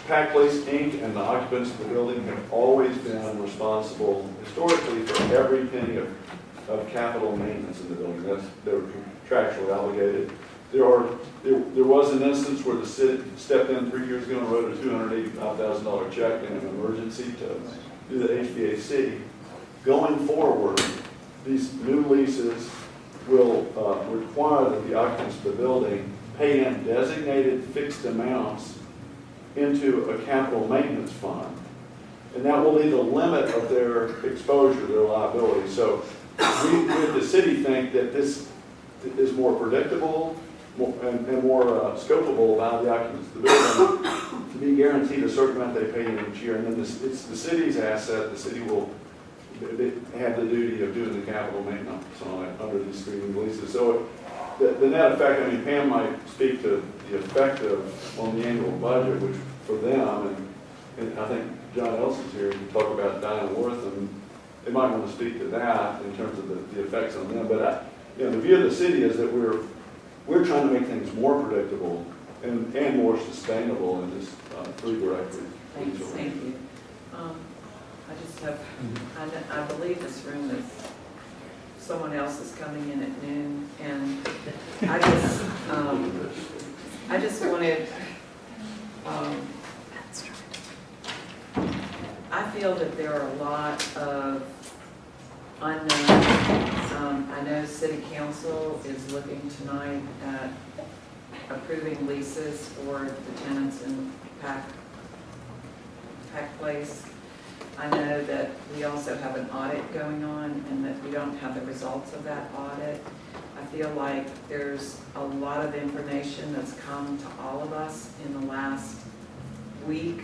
Pack Place Inc. and the occupants of the building have always been responsible historically for every penny of capital maintenance in the building. They're contractually obligated. There was an instance where the city stepped in 3 years ago and wrote a $285,000 check in an emergency to do the HVAC. Going forward, these new leases will require that the occupants of the building pay in designated fixed amounts into a capital maintenance fund. And that will be the limit of their exposure, their liability. So we at the city think that this is more predictable and more scopable by the occupants of the building to be guaranteed a certain amount they pay in each year. And then it's the city's asset. The city will have the duty of doing the capital maintenance on it under these 3 new leases. So the net effect, Pam might speak to the effect on the annual budget, which for them, and I think John Elson's here to talk about Diane Worth, and they might want to speak to that in terms of the effects on them. But the view of the city is that we're trying to make things more predictable and more sustainable in this 3 direct leases. Thank you. I just have, I believe this room is, someone else is coming in at noon, and I just wanted, I feel that there are a lot of unknowns. I know City Council is looking tonight at approving leases for the tenants in Pack Place. I know that we also have an audit going on and that we don't have the results of that audit. I feel like there's a lot of information that's come to all of us in the last week.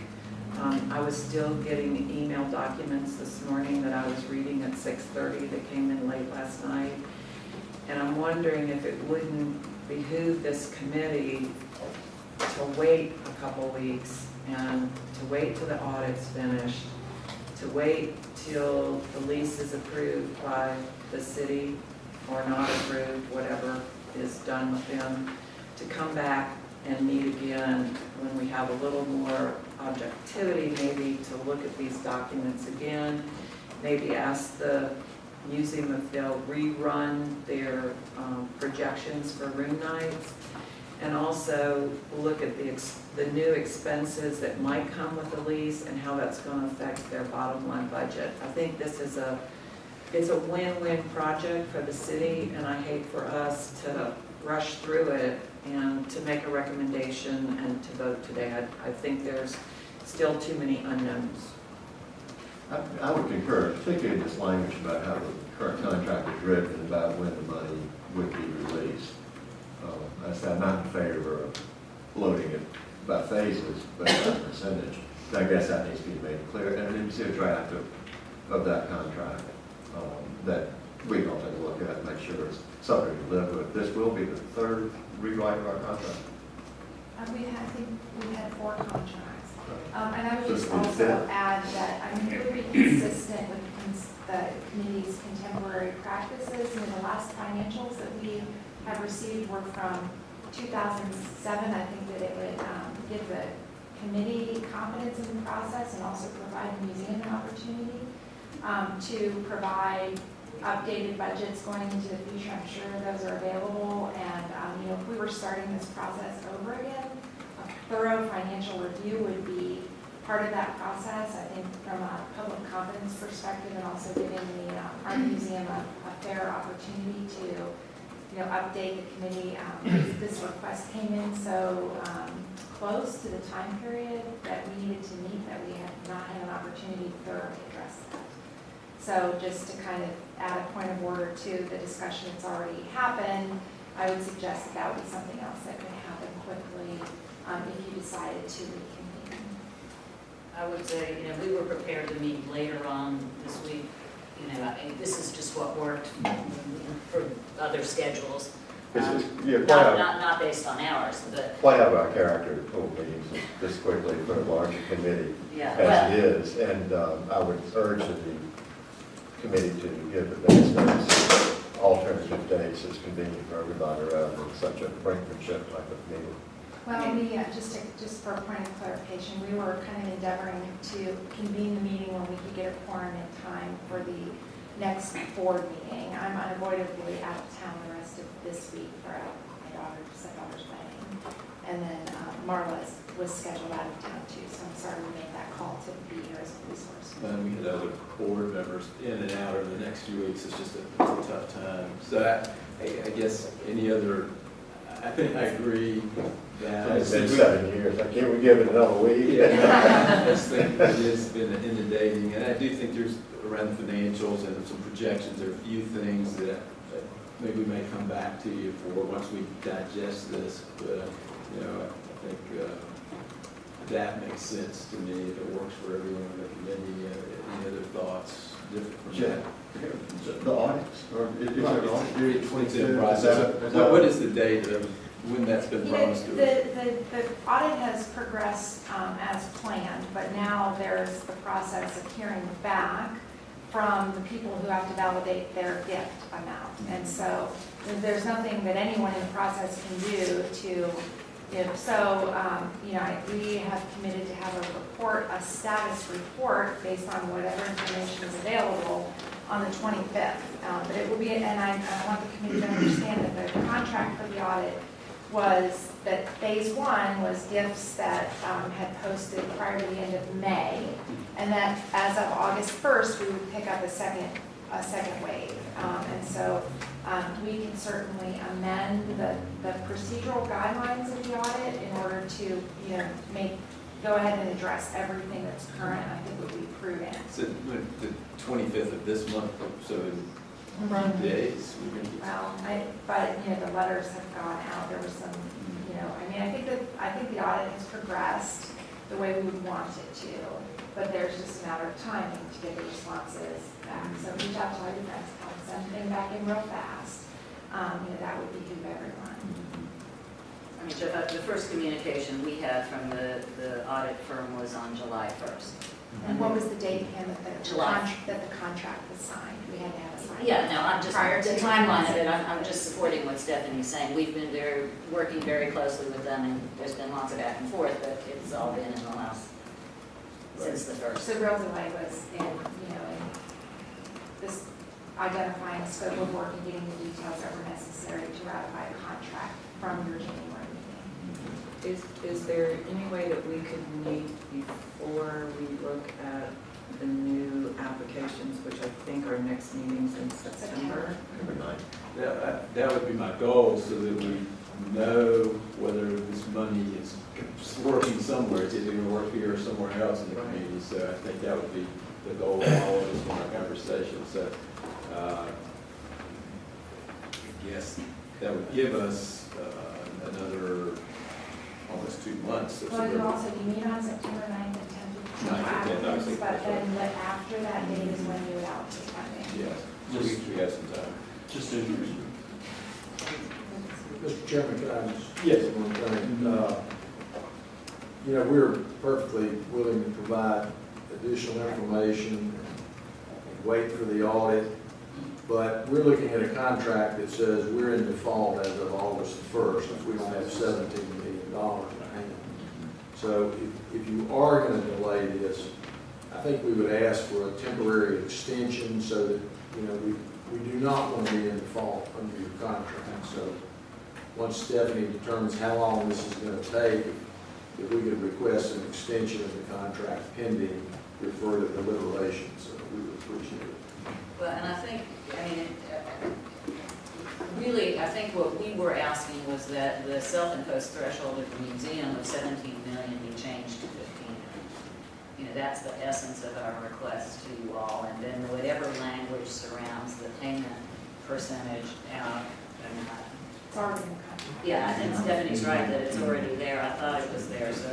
I was still getting email documents this morning that I was reading at 6:30 that came in late last night. And I'm wondering if it wouldn't behoove this committee to wait a couple weeks and to wait till the audit's finished, to wait till the lease is approved by the city or not approved, whatever is done with them, to come back and meet again when we have a little more objectivity, maybe to look at these documents again, maybe ask the museum if they'll rerun their projections for room nights, and also look at the new expenses that might come with the lease and how that's going to affect their bottom line budget. I think this is it's a win-win project for the city, and I hate for us to rush through it and to make a recommendation and to vote today. I think there's still too many unknowns. I would concur, particularly this language about how the current contract is written about when the money would be released. I said I'm not in favor of loading it by phases, but by percentage. I guess that needs to be made clear. And then you see a draft of that contract that we can all take a look at and make sure it's something to live with. This will be the third rewrite of our contract. I think we had 4 contracts. And I would So just it's also been- add that I'm very consistent with the committee's contemporary practices. The last financials that we have received were from 2007. I think that it would give the committee confidence in the process and also provide the museum an opportunity to provide updated budgets going into the future. I'm sure those are available. And if we were starting this process over again, a thorough financial review would be part of that process. I think from a public confidence perspective, and also giving the art museum a fair opportunity to update the committee. This request came in so close to the time period that we needed to meet that we have not had an opportunity to thoroughly address that. So just to kind of add a point of order to the discussion that's already happened, I would suggest that would be something else that could happen quickly if you decided to reconvene. I would say, we were prepared to meet later on this week. This is just what worked for other schedules. Not based on ours, but. Quite out of our character to pull meetings this quickly for a larger committee as it is. And I would urge the committee to give advance notice, alternative dates as convenient for everybody rather than such a brinkmanship type of meeting. Well, just for a point of clarification, we were kind of endeavoring to convene the meeting when we could get a quorum in time for the next board meeting. I'm unavoidably out of town the rest of this week for my stepdaughter's wedding. And then Marla was scheduled out of town too, so I'm sorry we made that call to be here as a resource. And we had other board members in and out over the next few weeks. It's just a tough time. So I guess I think I agree that. It's been 7 years. Can't we give it another week? Yeah, I just think it has been inundating, and I do think there's around the financials and some projections. There are a few things that maybe we may come back to you for once we digest this. But I think that makes sense to me if it works for everyone in the committee. Any other thoughts different from that? The audits, or is there an audit? It's in process. What is the date of when that's been promised to us? The audit has progressed as planned, but now there's the process of hearing back from the people who have to validate their gift amount. And so there's nothing that anyone in the process can do to, we have committed to have a status report based on whatever information is available on the 25th. But it will be, and I want the committee to understand that the contract for the audit was that phase 1 was gifts that had posted prior to the end of May, and that as of August 1st, we would pick up a second wave. And so we can certainly amend the procedural guidelines of the audit in order to, make go ahead and address everything that's current, I think would be prudent. So the 25th of this month, so in 2 days, we're going to get. Well, but, you know, the letters have gone out, there was some, you know, I mean, I think the audit has progressed the way we would want it to, but there's just a matter of timing to get the responses back. So reach out to all your friends, send them back in real fast, you know, that would behoove everyone. I mean, the first communication we had from the audit firm was on July 1st. And what was the date again July. that the contract was signed? We had to have a sign. Yeah, no, I'm just, Prior to the timeline of it, I'm just supporting what Stephanie's saying. We've been working very closely with them, and there's been lots of back and forth, but it's all been in the last, since the first. So real delay was in, you know, in this identifying the scope of work and getting the details that were necessary to ratify a contract from your January meeting. Is there any way that we could meet before we look at the new applications, which I think our next meeting's in September? That would be my goal, so that we know whether this money is working somewhere. It's either going to work here or somewhere else in the community. So I think that would be the goal of all of us in our conversation. So I guess that would give us another almost 2 months. Well, you also, you meet on September 9th and 10th, 9th and 10th, I think but that's then after that date is when you would allocate funding. Yes, we have some time. Just to, Mr. Chairman, can I just? Yes. One thing? You know, we're perfectly willing to provide additional information, wait for the audit, but we're looking at a contract that says we're in default as of August 1st if we don't have $17 million in hand. So if you are going to delay this, I think we would ask for a temporary extension so that, you know, we do not want to be in default under your contract. So once Stephanie determines how long this is going to take, if we could request an extension of the contract pending your further deliberations, we would appreciate it. Well, and I think, I mean, really, I think what we were asking was that the self-imposed threshold of the museum of 17 million be changed to 15 million. You know, that's the essence of our request to you all, and then whatever language surrounds the payment percentage. It's already in the contract. Yeah, I think Stephanie's right that it's already there. I thought it was there, so,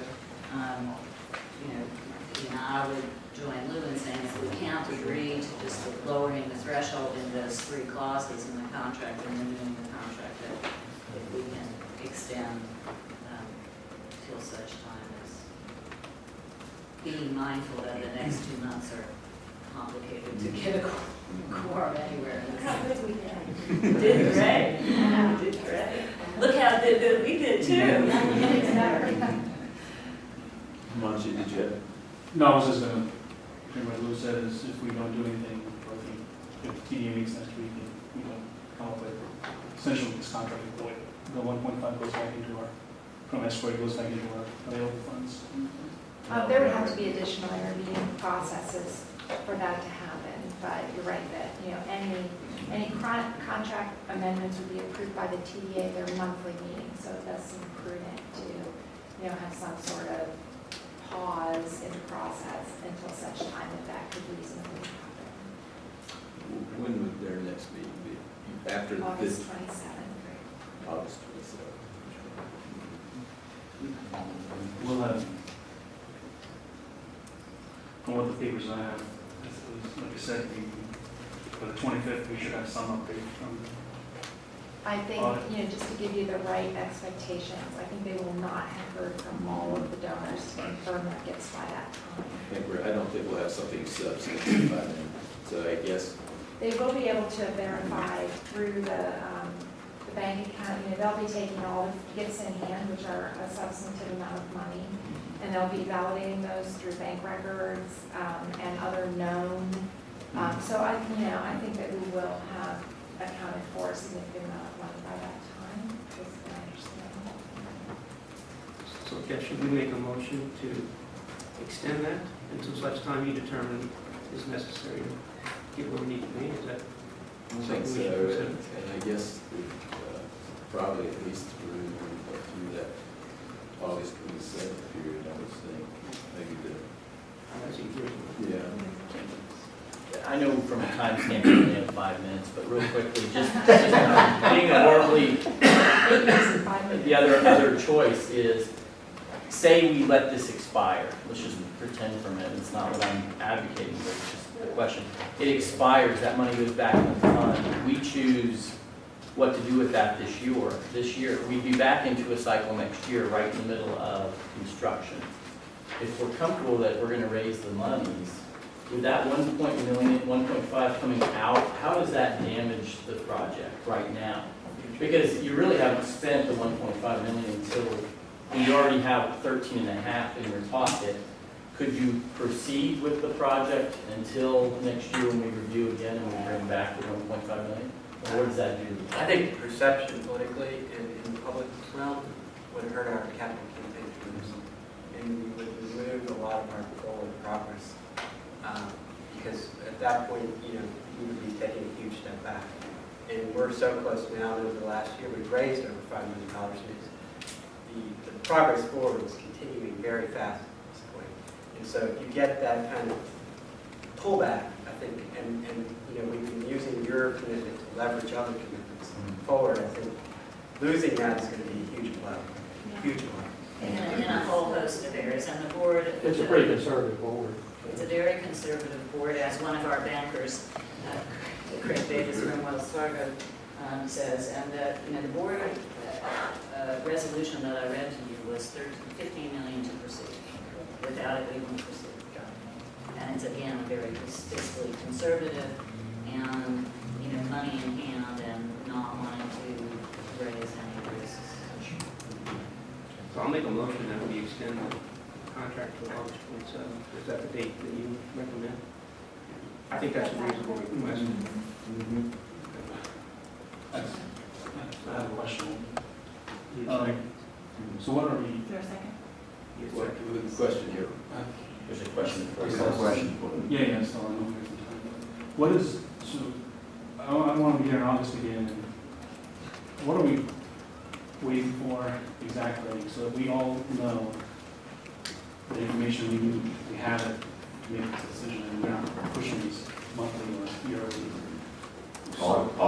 you know, I would join Lou in saying if we can't agree to just lowering the threshold in those 3 clauses in the contract and renewing the contract, that if we can extend till such time as being mindful that the next 2 months are complicated to get a quorum anywhere. Did great. Yeah, did great. Look how good we did too. Munchie, did you have? no, I was just gonna, what Lou said is if we don't do anything, or if TDA meets next week, and we don't come up with, essentially this contract is void. The 1.5 goes back into our, from escrow, it goes back into our available funds. There would have to be additional intervening processes for that to happen, but you're right that, you know, any contract amendments would be approved by the TDA at their monthly meeting, so it does seem prudent to, you know, have some sort of pause in the process until such time that could reasonably happen. When would their next meeting be? After August this? 27th. August 27th. We'll have, from what the papers I have, like I said, for the 25th, we should have some update from I think, you know, just to give you the right expectations, I think they will not have heard from all of the donors to confirm that gets by that time. I don't think we'll have something substantive by then. So I guess They will be able to verify through the bank account, you know, they'll be taking all the gifts in hand, which are a substantive amount of money, and they'll be validating those through bank records and other known. So I think that we will have accounted for a significant amount of money by that time, is my understanding. So, Jeff, should we make a motion to extend that until such time you determine is necessary to get where we need to be? Is that I think something so, we should consider? and I guess probably at least through that August 27th period, I would think. from a time standpoint, we only have 5 minutes, but real quickly, just being a horribly, the other choice is, say we let this expire. Let's just pretend for a minute, it's not what I'm advocating, but it's just a question. It expires, that money goes back in the fund. We choose what to do with that this year. We'd be back into a cycle next year, right in the middle of construction. If we're comfortable that we're gonna raise the monies, with that 1.5 coming out, how does that damage the project right now? Because you really haven't spent the 1.5 million until you already have 13.5 in your pocket. Could you proceed with the project until next year when we review again and we bring back the 1.5 million? Or what does that do? I think the perception politically in the public realm would hurt our capital campaign troops. And we would remove a lot of our forward progress. Because at that point, we would be taking a huge step back. And we're so close now that over the last year, we've raised over $5 million. The progress forward is continuing very fast at this point. And so if you get that kind of pullback, I think, and we've been using your commitment to leverage other commitments forward, I think losing that is going to be a huge blow. Huge blow. In a whole host of areas, and the board. It's a pretty conservative board. It's a very conservative board, as one of our bankers, Craig Davis from Wells Fargo, says, and that the board resolution that I read to you was $15 million to proceed. Without it, we won't proceed. And it's again very fiscally conservative, and money in hand, and not wanting to raise any risks. So I'll make a motion that we extend the contract to August 27th. Is that the date that you recommend? I think that's a reasonable request. I have a question. Yes, So what are we, Is there a second? yes, What, sir. the question here? There's a question. yeah, so I know we have some time. What is, so, I want to be here in August again. What are we waiting for exactly, so that we all know the information we need, we have it to make this decision, and we're not pushing these monthly or yearly. So the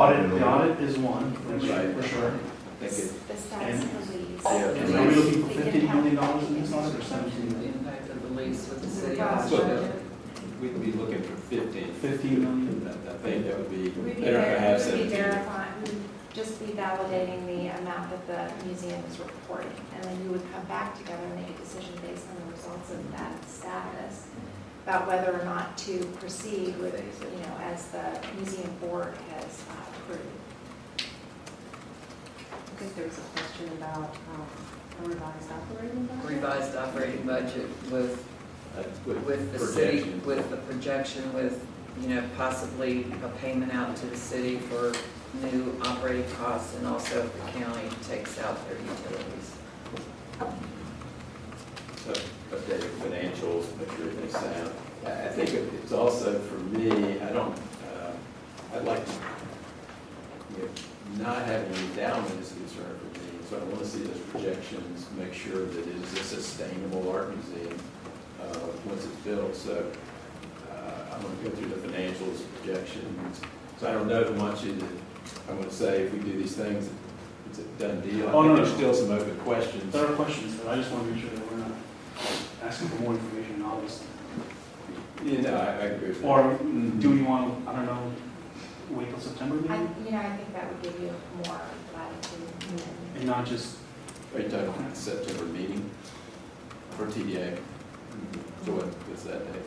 audit is one, Right. for sure. I think The status of the lease. And are we looking for $15 million in this audit or 17 The million? impact of the lease with the city. we'd be looking for 15. 15 million? I think that would be, We'd be they're not gonna have we'd be 17. verifying, we'd just be validating the amount that the museum is reporting. And then we would come back together and make a decision based on the results of that status about whether or not to proceed with, as the museum board has approved. I think there was a question about a revised operating budget. Revised operating budget with the city, projections. with the projection, with, possibly a payment out to the city for new operating costs, and also if the county takes out their utilities. So, updated financials, make sure everything's sound. I think it's also, for me, I'd like to, not having an endowment is a concern for me. So I want to see those projections, make sure that it is a sustainable art museum once it's built. So I'm going to go through the financials, projections. So I don't know how much I want to say if we do these things, it's a done deal. I think there's still some open questions. There are questions, but I just want to make sure that we're not asking for more information, obviously. I agree with that. Or do we want to, I don't know, wait till September maybe? I think that would give you more latitude. And not just, Are you talking about the September meeting for TDA? So what's that date?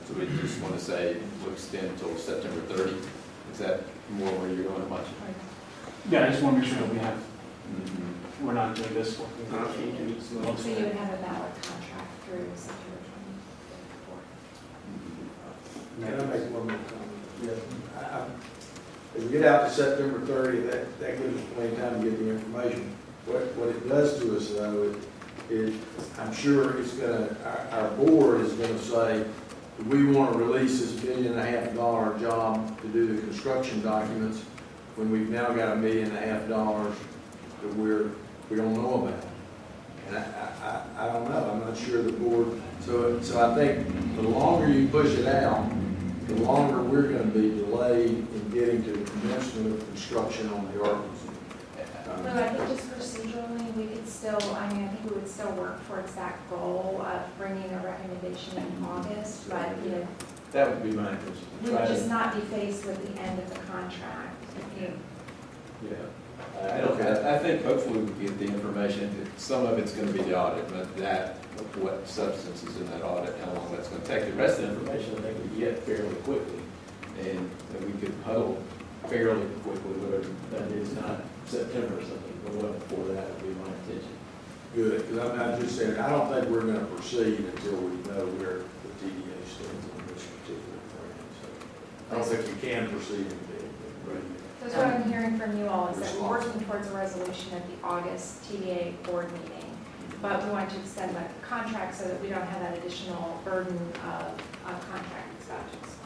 So we just want to say we'll extend until September 30? Is that more where you're going much? yeah, I just want to make sure that we have, we're not doing this for. So you would have a valid contract through September 24th. Can I make one more comment? Yeah. If we get out to September 30, that gives us plenty of time to get the information. What it does to us, though, I'm sure it's gonna, our board is gonna say, we want to release this $1.5 million job to do the construction documents when we've now got $1.5 million that we don't know about. And I don't know, I'm not sure the board, so I think the longer you push it out, the longer we're gonna be delayed in getting to the commencement of construction on the art museum. No, I think just procedurally, we could still, I mean, I think we would still work towards that goal of bringing a recommendation in August, but, you know, That would be my intention. we would just not be faced with the end of the contract. Yeah. I think hopefully we get the information, some of it's gonna be the audit, but that, what substance is in that audit, how long that's gonna take. The rest of the information, I think we get fairly quickly, and that we could huddle fairly quickly, whatever that is, not September or something, but well before that would be my intention. Good, because I'm just saying, I don't think we're gonna proceed until we know where the TDA stands on this particular program, so. I don't think we can proceed until. That's what I'm hearing from you all, is that we're working towards a resolution at the August TDA board meeting, but we want to extend the contract so that we don't have that additional burden of contract extensions.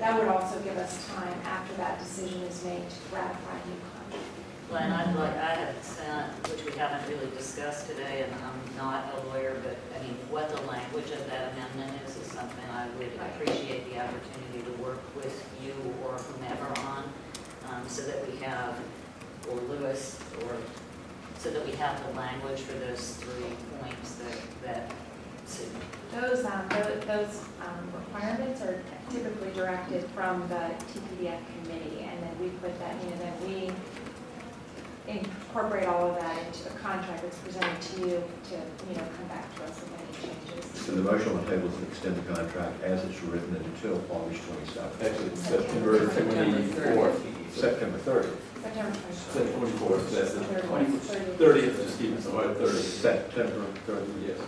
That would also give us time after that decision is made to ratify new contract. Glenn, I have sent, which we haven't really discussed today, and I'm not a lawyer, but I mean, what the language of that amendment is something I would appreciate the opportunity to work with you or whomever on, so that we have, or Lewis, or so that we have the language for those 3 points that suit. Those requirements are typically directed from the TPDF committee, and then we put that, you know, then we incorporate all of that into the contract that's presented to you to, you know, come back to us with any changes. So the motion on the table is to extend the contract as it's written until August 27th. Actually, September 24th. September 30th. September 24th, that's the 30th. 30th, just keep it so, 30th. September 30th. Yes.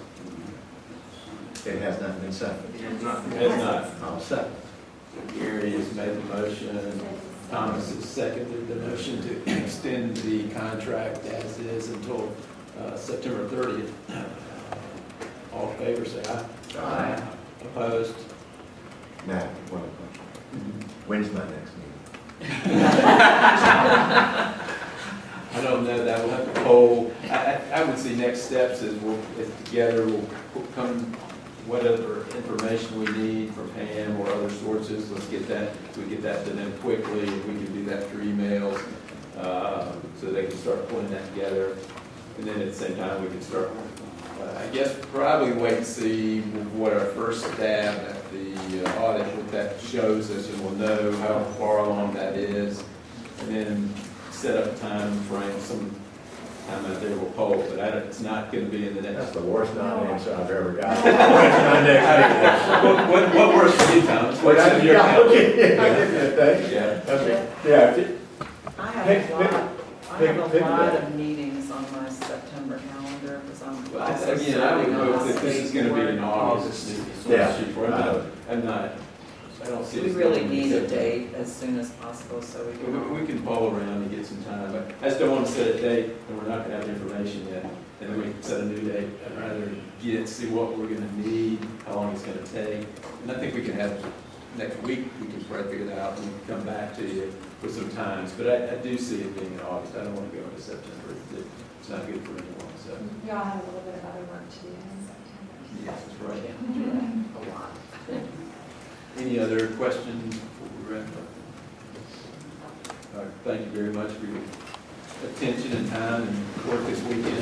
It has not been seconded. It's not. I'll second. Gary has made the motion, Thomas has seconded the motion to extend the contract as is until September 30th. All in favor, say aye. Aye. Opposed? Now, one question. When's my next meeting? I don't know, that we'll have to poll. I would see next steps is if together we'll come, whatever information we need from Pam or other sources, let's get that, we get that to them quickly, and we can do that through emails, so they can start pulling that together. And then at the same time, we can start, I guess, probably wait and see what our first stab at the audit, what that shows us, and we'll know how far along that is. And then set up a time frame, some time out there we'll poll, but it's not going to be in the next. That's the worst non-answer I've ever got. What works for you, Thomas? What's in your account? I have a lot of meetings on my September calendar because I'm also Again, I would hope that this is going to be in August. I don't see. We really need a date as soon as possible so we can. We can poll around and get some time, but I just don't want to set a date and we're not going to have the information yet. And then we can set a new date. I'd rather see what we're going to need, how long it's going to take. And I think we can have, next week, we can probably figure it out and we can come back to you with some times. But I do see it being in August. I don't want to go into September. It's not good for anyone, so. Y'all have a little bit of other work to do in September. Yes, that's right. A lot. Any other questions before we wrap up? All right, thank you very much for your attention and time and work this weekend.